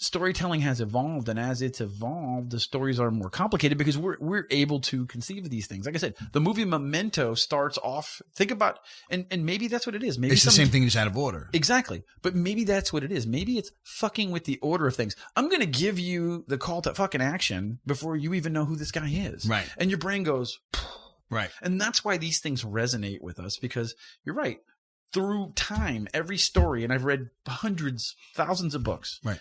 storytelling has evolved, and as it's evolved, the stories are more complicated because we're able to conceive of these things. Like I said, the movie Memento starts off. Think about and maybe that's what it is. Maybe it's the same thing as Out of Order. Exactly, but maybe that's what it is. Maybe it's fucking with the order of things. I'm gonna give you the call to fucking action before you even know who this guy is, right? And your brain goes, right, and that's why these things resonate with us because you're right. Through time, every story, and I've read hundreds, thousands of books, right.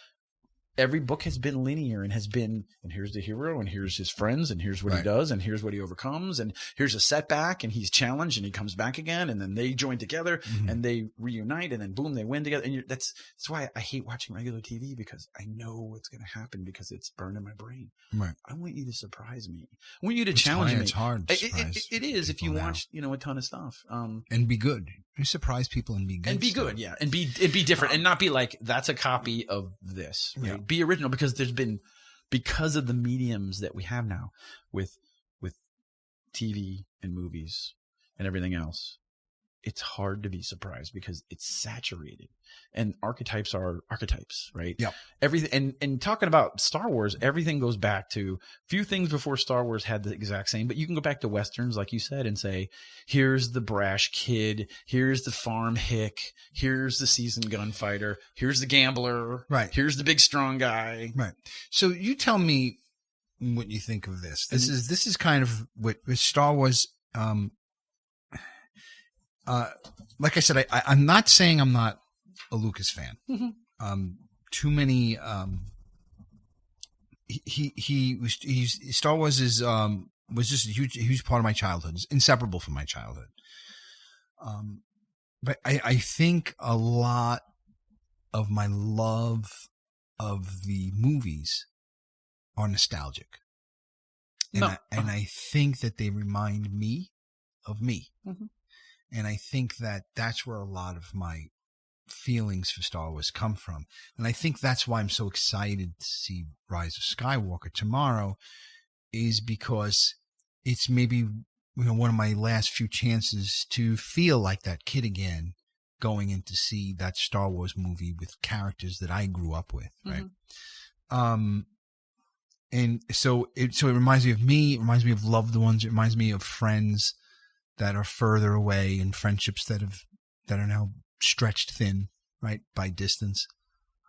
Every book has been linear and has been, and here's the hero, and here's his friends, and here's what he does, and here's what he overcomes, and here's a setback, and he's challenged, and he comes back again, and then they join together, and they reunite, and then boom, they win together. And that's why I hate watching regular TV because I know what's going to happen because it's burned in my brain. Right. I want you to surprise me. I want you to challenge me. It's hard. To surprise it is if you now. watch, a ton of stuff. And be good. You surprise people and be good. And be still. good, yeah. And be different and not be like, that's a copy of this. Right? Yeah. Be original because because of the mediums that we have now with TV and movies and everything else, it's hard to be surprised because it's saturated and archetypes are archetypes, right? Yeah. Everything and talking about Star Wars, everything goes back to few things before Star Wars had the exact same, but you can go back to Westerns, like you said, and say, here's the brash kid, here's the farm hick, here's the seasoned gunfighter, here's the gambler, right? Here's the big strong guy. Right. So you tell me what you think of this. This is kind of what Star Wars, like I said, I'm not saying I'm not a Lucas fan. Mm-hmm. Too many. Star Wars was just a huge part of my childhood. It's inseparable from my childhood. But I think a lot of my love of the movies are nostalgic, and I think that they remind me of me. Mm-hmm. And I think that that's where a lot of my feelings for Star Wars come from. And I think that's why I'm so excited to see Rise of Skywalker tomorrow, is because it's maybe one of my last few chances to feel like that kid again, going in to see that Star Wars movie with characters that I grew up with, right? Mm-hmm. And so it reminds me of me, it reminds me of loved ones, it reminds me of friends that are further away and friendships that are now stretched thin, right, by distance.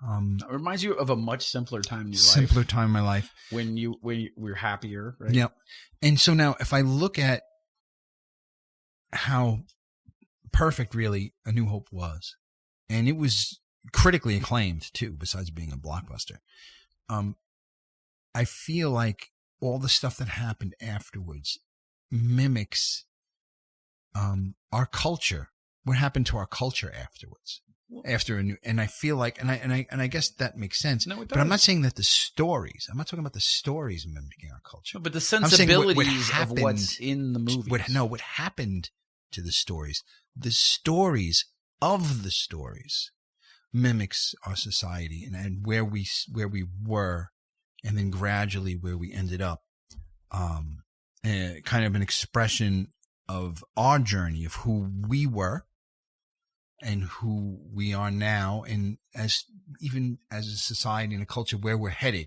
It reminds you of a much simpler time in your life. Simpler time in my life. When we're happier, right? Yeah. And so now if I look at how perfect really A New Hope was, and it was critically acclaimed too, besides being a blockbuster, I feel like all the stuff that happened afterwards mimics our culture, what happened to our culture afterwards, and I feel like, and I guess that makes sense. No, it does. But I'm not saying that I'm not talking about the stories mimicking our culture. No, but the sensibilities of what's in the movie. What happened to the stories of the stories mimics our society and where we were, and then gradually where we ended up, kind of an expression of our journey of who we were and who we are now, and even as a society and a culture where we're headed.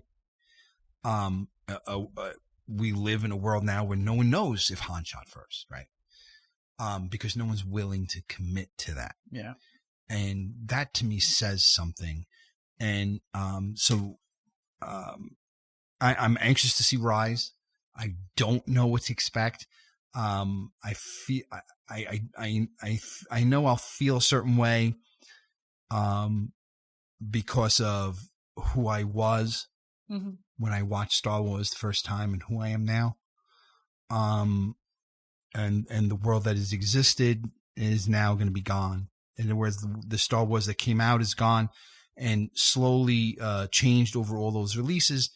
We live in a world now where no one knows if Han shot first, right? Because no one's willing to commit to that. Yeah. And that to me says something. And I'm anxious to see Rise. I don't know what to expect. I feel I know I'll feel a certain way because of who I was when I watched Star Wars the first time and who I am now. And the world that has existed is now going to be gone. In other words, the Star Wars that came out is gone and slowly changed over all those releases,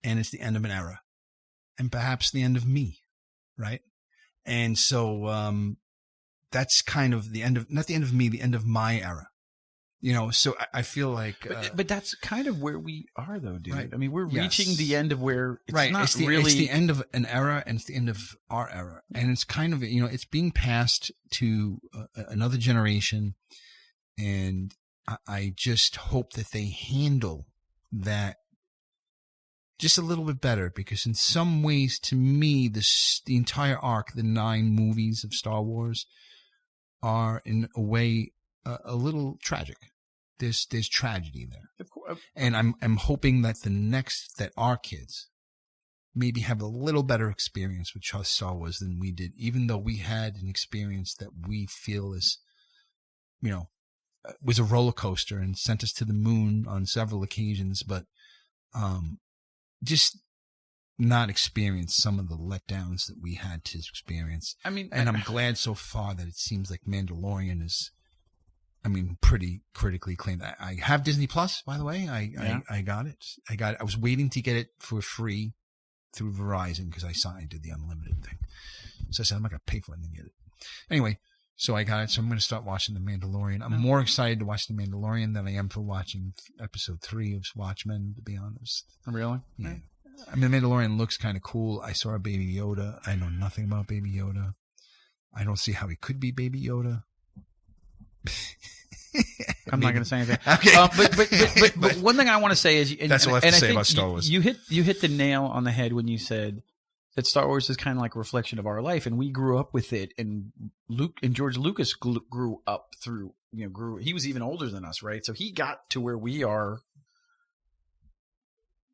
and it's the end of an era, and perhaps the end of me, right? And so that's kind of the end of, not the end of me, the end of my era. So I feel like... But that's kind of where we are, though, dude. Right. I mean, we're reaching the end of where it's right. not it's the end of an era, and it's the end of our era. And it's kind of, it's being passed to another generation. And I just hope that they handle that just a little bit better, because in some ways, to me, the entire arc, the 9 movies of Star Wars, are in a way a little tragic. There's tragedy there, and I'm hoping that that our kids maybe have a little better experience with Star Wars than we did, even though we had an experience that we feel is, was a roller coaster and sent us to the moon on several occasions, but just not experience some of the letdowns that we had to experience. I mean, and I'm glad so far that it seems like Mandalorian is, pretty critically acclaimed. I have Disney Plus, by the way. I got it. I was waiting to get it for free through Verizon because I did the unlimited thing. So I said, I'm not going to pay for it and then get it. Anyway, so I got it. So I'm going to start watching The Mandalorian. I'm more excited to watch The Mandalorian than I am for watching episode 3 of Watchmen, to be honest. Really? Yeah. The Mandalorian looks kind of cool. I saw a Baby Yoda. I know nothing about Baby Yoda. I don't see how he could be Baby Yoda. I'm not going to say anything. Okay. But one thing I want to say is, that's all I have to say about Star Wars. You hit the nail on the head when you said that Star Wars is kind of like a reflection of our life, and we grew up with it. And George Lucas grew up through, he was even older than us, right? So he got to where we are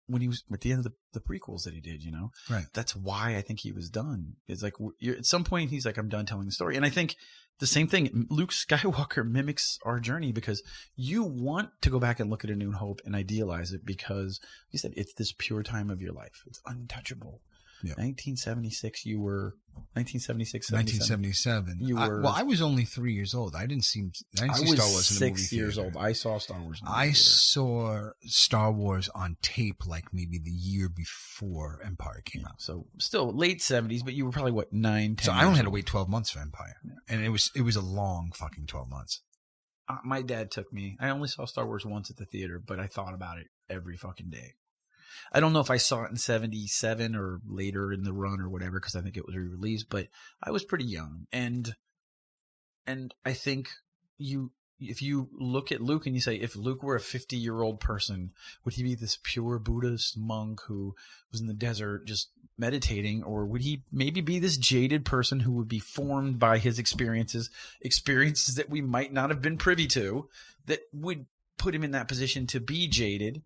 when he was at the end of the prequels that he did, Right. That's why I think he was done. It's like at some point he's like, I'm done telling the story. And I think the same thing, Luke Skywalker mimics our journey, because you want to go back and look at A New Hope and idealize it, because you said it's this pure time of your life. It's untouchable. Yeah. 1976, you were 1976, 1977. You were. I was only 3 years old. I didn't see Star Wars in the movie 6 years old. I saw Star Wars. I saw Star Wars on tape like maybe the year before Empire came out. So still late 70s, but you were probably 9, 10. So I only had to wait 12 months for Empire, and it was a long fucking 12 months. My dad took me. I only saw Star Wars once at the theater, but I thought about it every fucking day. I don't know if I saw it in 77 or later in the run or whatever, because I think it was re-released, but I was pretty young. And I think if you look at Luke and you say, if Luke were a 50-year-old person, would he be this pure Buddhist monk who was in the desert just meditating, or would he maybe be this jaded person who would be formed by his experiences that we might not have been privy to, that would put him in that position to be jaded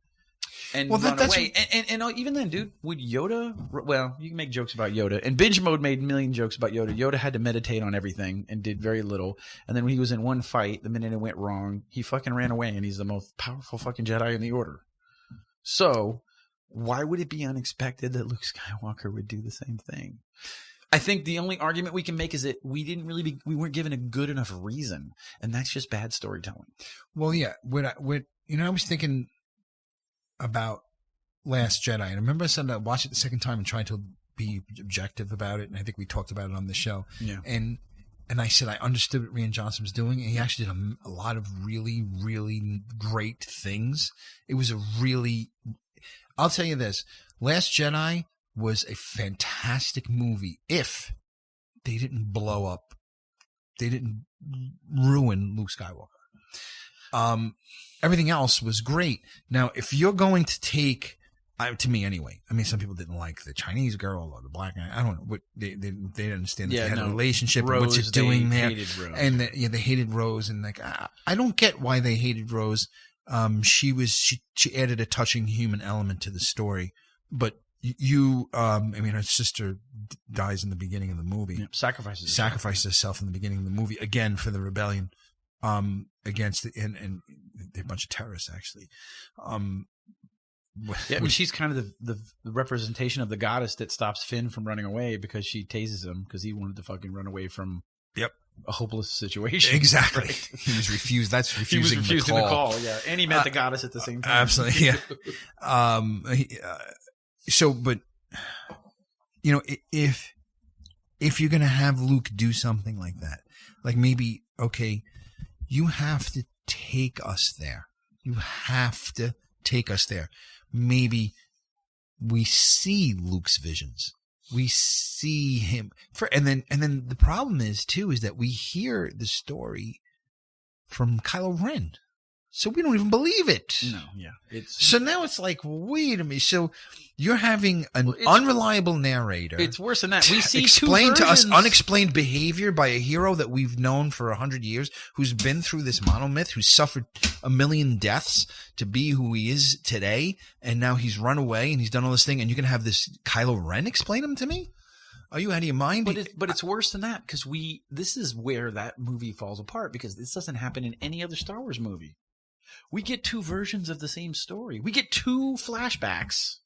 and run away. And even then, dude, would Yoda? Well, you can make jokes about Yoda, and Binge Mode made a million jokes about Yoda. Yoda had to meditate on everything and did very little. And then when he was in one fight, the minute it went wrong, he fucking ran away, and he's the most powerful fucking Jedi in the Order. So why would it be unexpected that Luke Skywalker would do the same thing? I think the only argument we can make is that we weren't given a good enough reason, and that's just bad storytelling. Well, yeah. I was thinking about Last Jedi, and I remember I said I watched it the second time and tried to be objective about it, and I think we talked about it on the show. Yeah. And I said I understood what Rian Johnson was doing, and he actually did a lot of really, really great things. It was I'll tell you this, Last Jedi was a fantastic movie if they didn't blow up, they didn't ruin Luke Skywalker. Everything else was great. Now, if you're going to take, to me anyway, some people didn't like the Chinese girl or the black guy. I don't know what they didn't understand that they had a relationship. Rose, and what's it doing there? And they hated Rose, and I don't get why they hated Rose. She added a touching human element to the story, but her sister dies in the beginning of the movie. Yeah, sacrifices herself in the beginning of the movie again for the rebellion. Against and a bunch of terrorists actually. She's kind of the representation of the goddess that stops Finn from running away, because she tases him because he wanted to fucking run away from a hopeless situation. Exactly. Right? He was refused. That's refusing, the call. Yeah, and he met the goddess at the same time. Absolutely. Yeah. But if you're gonna have Luke do something like that, like maybe you have to take us there. You have to take us there. Maybe we see Luke's visions. We see him and then the problem is that we hear the story from Kylo Ren. So we don't even believe it. No, yeah. So now it's like, wait a minute. So you're having an unreliable narrator. It's worse than that. We see explain two to us versions. unexplained behavior by a hero that we've known for 100 years, who's been through this monomyth, who's suffered 1 million deaths to be who he is today, and now he's run away and he's done all this thing, and you're going to have this Kylo Ren explain him to me? Are you out of your mind? But it's worse than that, because this is where that movie falls apart, because this doesn't happen in any other Star Wars movie. We get two versions of the same story. We get two flashbacks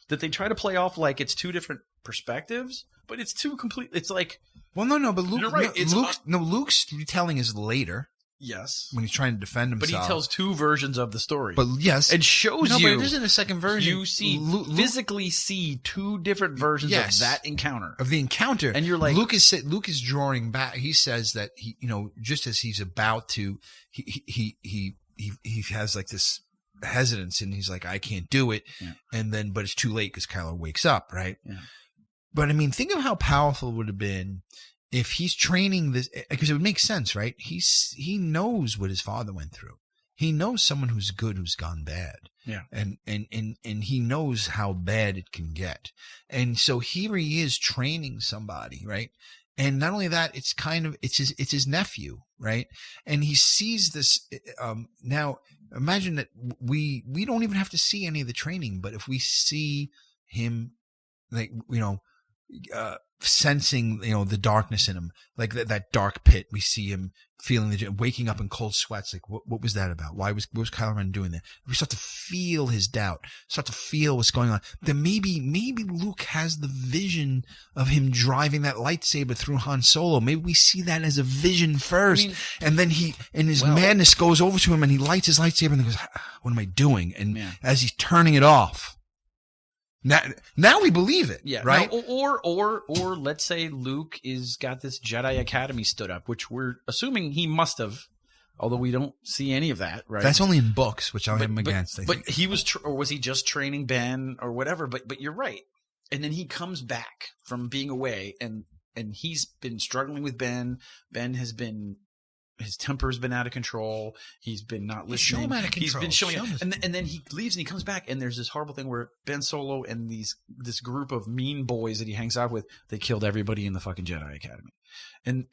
that they try to play off like it's two different perspectives, but it's two complete. It's like, well, no, but Luke, you're right. Luke's retelling is later. Yes, when he's trying to defend himself, but he tells two versions of the story. But yes, and shows you. But it isn't a second version. You see, physically see two different versions of that encounter. And you're like, Luke is drawing back. He says that he, just as he's about to, he has like this hesitance, and he's like, I can't do it. Yeah. And then, but it's too late because Kylo wakes up, right? Yeah. But I mean, think of how powerful it would have been if he's training this, because it would make sense, right? He knows what his father went through. He knows someone who's good who's gone bad. Yeah. And he knows how bad it can get. And so here he is training somebody, right? And not only that, it's his nephew, right? And he sees this, now imagine that we don't even have to see any of the training, but if we see him, like, sensing, the darkness in him, like that dark pit, we see him feeling waking up in cold sweats. Like, what was that about? What was Kylo Ren doing there? We start to feel his doubt, start to feel what's going on. Then maybe Luke has the vision of him driving that lightsaber through Han Solo. Maybe we see that as a vision first. And then he, in his madness, goes over to him and he lights his lightsaber and he goes, what am I doing? And as he's turning it off, Now we believe it, right? Now, or let's say Luke is got this Jedi Academy stood up, which we're assuming he must have, although we don't see any of that, right? That's only in books, which I am against. But he was, or was he just training Ben or whatever? But you're right. And then he comes back from being away, and he's been struggling with Ben. Ben has been. His temper's been out of control. He's been not listening. He's been showing up. And then he leaves and he comes back, and there's this horrible thing where Ben Solo and this group of mean boys that he hangs out with, they killed everybody in the fucking Jedi Academy. And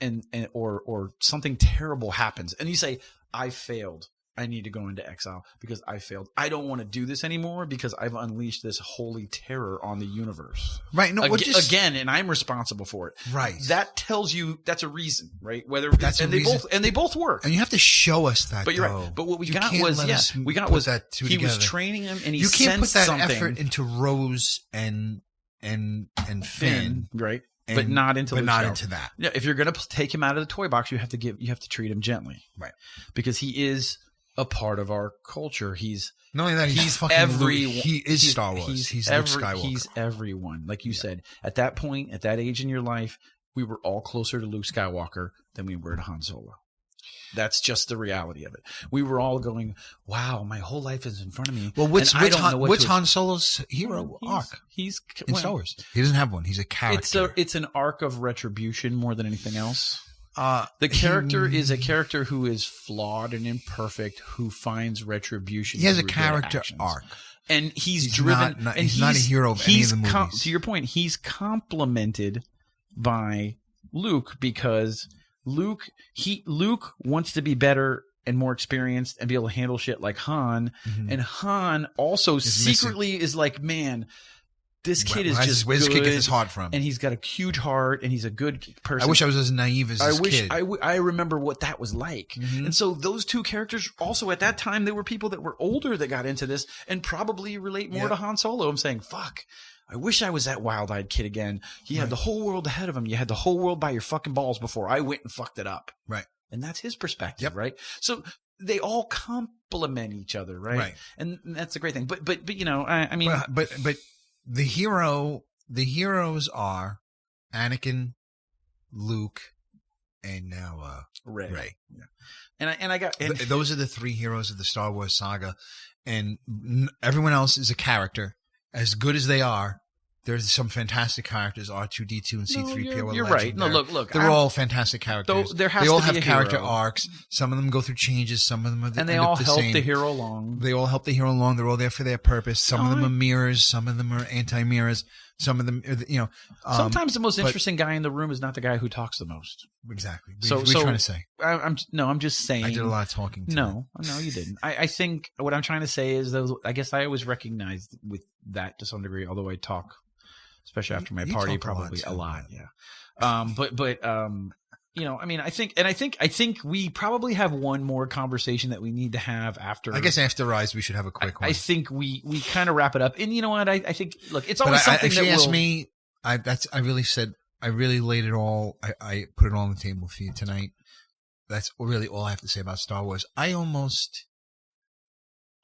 or something terrible happens. And you say, I failed. I need to go into exile because I failed. I don't want to do this anymore because I've unleashed this holy terror on the universe. Right. No, again, and I'm responsible for it. Right. That tells you that's a reason, right? Whether that's and a they reason. They both work. And you have to show us that. But you're right. But what we got was he was training him, and he can't put that something. effort into Rose and Finn, right? But not into that. Yeah, if you're going to take him out of the toy box, you have to treat him gently, right? Because he is a part of our culture. He's not only that, he's everyone. He is Star Wars. He's Luke Skywalker. He's everyone. Like you said, at that point, at that age in your life, we were all closer to Luke Skywalker than we were to Han Solo. That's just the reality of it. We were all going, wow, my whole life is in front of me. Well, what's Han Solo's hero arc? He's in Star Wars. He doesn't have one. He's a character. It's an arc of retribution more than anything else. The character is a character who is flawed and imperfect, who finds retribution. He has a character arc. And he's driven. He's not a hero of any of the movies. To your point, he's complemented by Luke because Luke wants to be better and more experienced and be able to handle shit like Han. Mm-hmm. And Han also secretly is like, man, this kid is just where's this kid get his heart from? And he's got a huge heart, and he's a good person. I wish I was as naive as this kid. I remember what that was like. Mm-hmm. And so those two characters also at that time, they were people that were older that got into this and probably relate more to Han Solo. I'm saying, fuck, I wish I was that wild-eyed kid again. He had the whole world ahead of him. You had the whole world by your fucking balls before I went and fucked it up. Right. And that's his perspective, right? So they all complement each other, right? Right. And that's a great thing. But I mean, but the heroes are Anakin, Luke, and now Rey. Yeah. And I got those are the three heroes of the Star Wars saga, and everyone else is a character. As good as they are, There's some fantastic characters, R2-D2 and C-3PO. You're right. No, look. They're all fantastic characters. They all have character hero. arcs. Some of them go through changes. Some of them are and they all help the hero along. They all help the hero along. They're all there for their purpose. Some of them are mirrors. Some of them are anti-mirrors. Some of them, sometimes the most interesting guy in the room is not the guy who talks the most. Exactly. What are you trying to say? I'm just saying. I did a lot of talking. No, you didn't. I think what I'm trying to say is, I guess I always recognized with that to some degree, although I talk. Especially after my party, probably a lot. Yeah. But I mean, I think we probably have one more conversation that we need to have after. I guess after Rise, we should have a quick one. I think we kind of wrap it up. And you know what? I think, look, it's always something that asked me. I really laid it all. I put it all on the table for you tonight. That's really all I have to say about Star Wars. I almost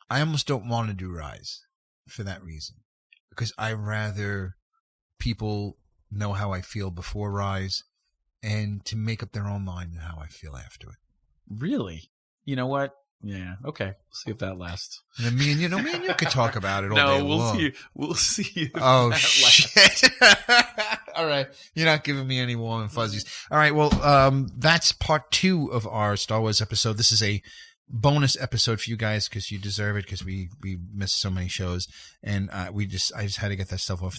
don't want to do Rise for that reason, because I rather people know how I feel before Rise and to make up their own mind on how I feel after it. Really? You know what? Yeah. Okay. We'll see if that lasts. And me and you could talk about it all day long. We'll see. Oh, shit. All right. You're not giving me any warm and fuzzies. All right. Well, that's part 2 of our Star Wars episode. This is a bonus episode for you guys because you deserve it, because we missed so many shows, and I just had to get that stuff off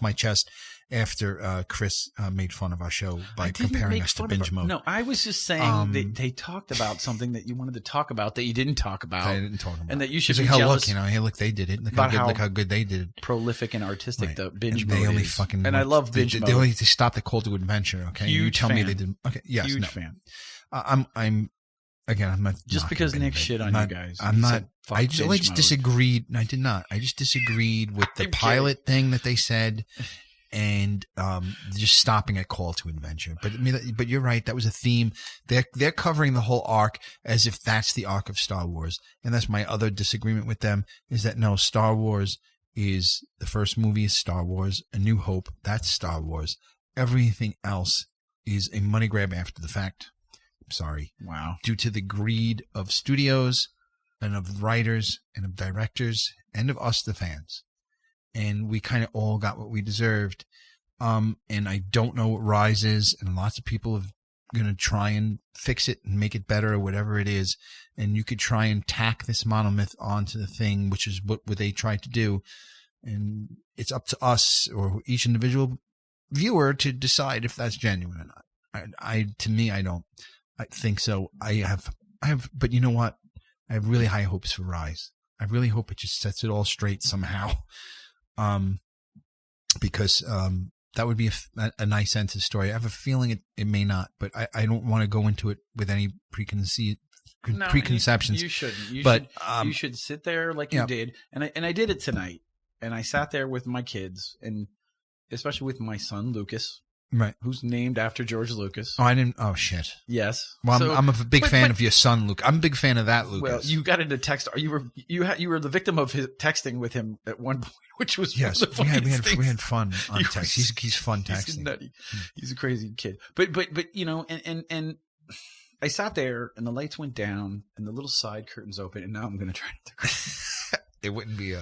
my chest after Chris made fun of our show by comparing us to Binge Mode. No, I was just saying that they talked about something that you wanted to talk about that you didn't talk about. I didn't talk about, and that you should be like, jealous. Look, they did it. Look how good they did it. Prolific and artistic the Binge Mode. They only is. fucking and I love Binge Mode. They only stopped the Call to Adventure. Okay, Huge you tell fan. me they didn't. Okay, yes, huge fan. I'm not just because Nick shit on you guys. I'm not. I just disagreed. I did not. I just disagreed with the pilot thing that they said, and just stopping at Call to Adventure. But you're right. That was a theme. They're covering the whole arc as if that's the arc of Star Wars, and that's my other disagreement with them. Is that no, Star Wars is the first movie is Star Wars. A New Hope, that's Star Wars. Everything else is a money grab after the fact. Sorry. Wow. Due to the greed of studios and of writers and of directors and of us, the fans. And we kind of all got what we deserved. And I don't know what Rise is, and lots of people are going to try and fix it and make it better or whatever it is. And you could try and tack this Monomyth onto the thing, which is what they tried to do. And it's up to us or each individual viewer to decide if that's genuine or not. I don't. I think so. I have, but you know what? I have really high hopes for Rise. I really hope it just sets it all straight somehow. Because that would be a nice end to the story. I have a feeling it may not, but I don't want to go into it with any preconceptions. You shouldn't. You should sit there like you did, and I did it tonight. And I sat there with my kids, and especially with my son Lucas. Right. Who's named after George Lucas. Oh, I didn't. Oh, shit. Yes. Well, I'm a big fan of your son, Luke. I'm a big fan of that, Lucas. Well, you got into text. You were the victim of his texting with him at one point, which was yes. We had fun on text. He's fun texting. He's nutty. He's a crazy kid. But and I sat there and the lights went down and the little side curtains open, and now I'm going to try not to cry. It wouldn't be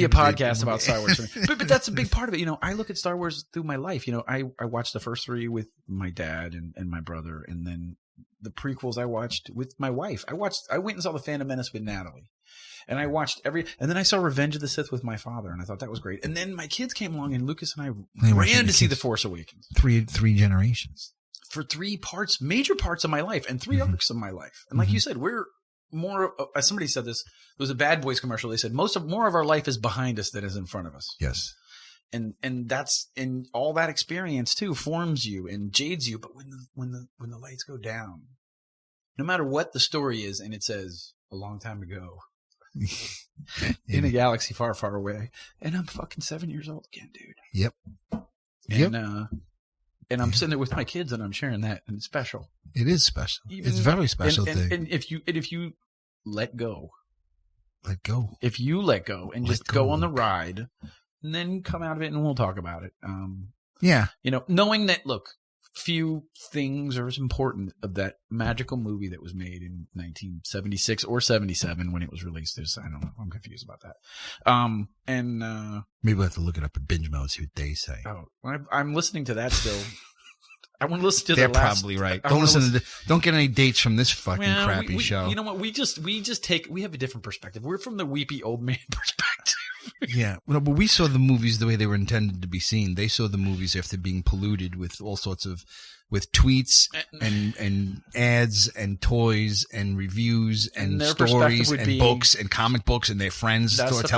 a podcast about Star Wars. but that's a big part of it. I look at Star Wars through my life. I watched the first 3 with my dad and my brother, and then the prequels I watched with my wife. I went and saw The Phantom Menace with Natalie, and I watched and then I saw Revenge of the Sith with my father, and I thought that was great. And then my kids came along, and Lucas and I ran to see The Force Awakens. Three generations. For 3 parts, major parts of my life, and 3 arcs of my life. And like you said, we're more, as somebody said this, there was a Bad Boys commercial. They said more of our life is behind us than is in front of us. Yes. And all that experience too forms you and jades you. But when the lights go down, no matter what the story is, and it says a long time ago in a galaxy far, far away, and I'm fucking 7 years old again, dude. Yep. And I'm sitting there with my kids, and I'm sharing that, and it's special. It is special. It's a very special thing. And if you let go, if you let go and just go on the ride, and then come out of it, and we'll talk about it. Yeah. Knowing that, look, few things are as important of that magical movie that was made in 1976 or 77 when it was released. I don't know. I'm confused about that. Maybe we'll have to look it up at Binge Mode, see what they say. Oh, I'm listening to that still. I want to listen to They're the last. Probably right. Don't get any dates from this fucking crappy show. You know what? We have a different perspective. We're from the weepy old man perspective. Yeah. Well, but we saw the movies the way they were intended to be seen. They saw the movies after being polluted with all sorts of, with tweets and ads and toys and reviews and stories and books and comic books and their friends telling stuff. That's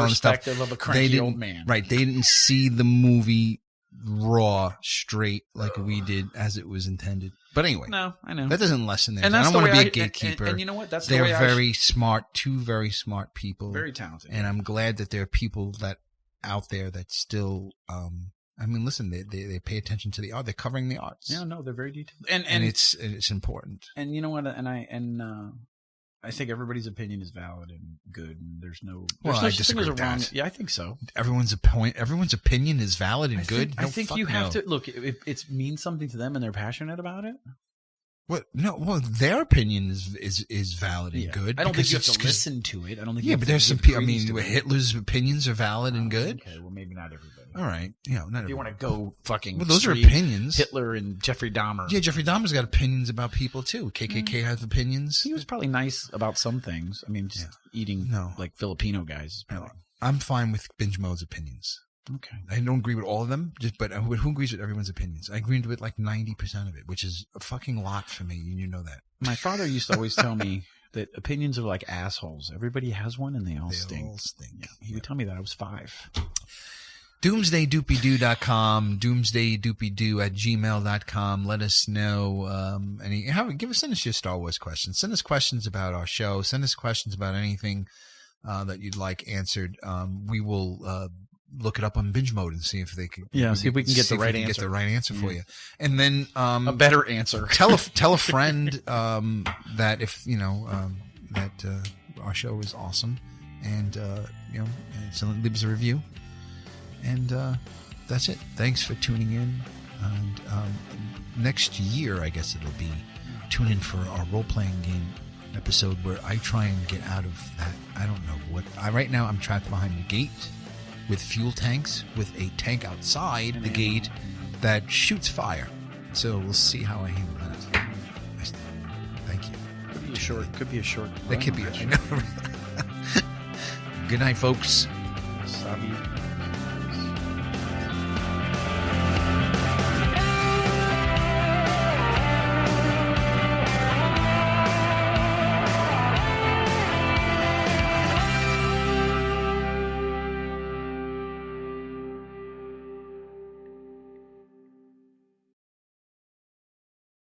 the perspective of a cranky old man. Right. They didn't see the movie raw, straight, like we did as it was intended. But anyway, no, I know that doesn't lessen theirs. And I don't want to be a gatekeeper. And you know what? They're very smart, two very smart people, very talented. And I'm glad that there are people that out there that still. I mean, listen, they pay attention to the art. They're covering the arts. Yeah, no, they're very detailed, and it's important. And you know what? I think everybody's opinion is valid and good, and there's no disagree with that. Yeah, I think so. Everyone's opinion is valid and good. I think you have to look. It means something to them, and they're passionate about it. What? No. Well, their opinion is valid and good. I don't think you have to listen to it. I don't think. Yeah, but there's some people. I mean, Hitler's opinions are valid and good. Okay, well, maybe not everybody. All right, not everybody. If you want to go fucking. Well, those are opinions. Hitler and Jeffrey Dahmer. Yeah, Jeffrey Dahmer's got opinions about people too. KKK has opinions. He was probably nice about some things. I mean, just eating like Filipino guys. No, I'm fine with Binge Mode's opinions. Okay. I don't agree with all of them, but who agrees with everyone's opinions? I agree with like 90% of it, which is a fucking lot for me, and you know that. My father used to always tell me that opinions are like assholes. Everybody has one, and they all stink. Yeah, he would tell me that. I was 5. DoomsdayDoopyDoo.com, DoomsdayDoopyDoo@gmail.com. Let us know, send us your Star Wars questions. Send us questions about our show. Send us questions about anything, that you'd like answered. We will, look it up on Binge Mode and see if they can. Yeah, see if we can get the right answer. Get the right answer for you, and then a better answer. Tell a friend that if that our show is awesome, and someone leaves a review, and that's it. Thanks for tuning in, and next year I guess it'll be tune in for our role playing game episode where I try and get out of that. I don't know what. Right now I'm trapped behind the gate with fuel tanks, with a tank outside the gate that shoots fire. So we'll see how I handle that. Thank you. Could be a short. That could be. I know. Good night, folks. Sabi.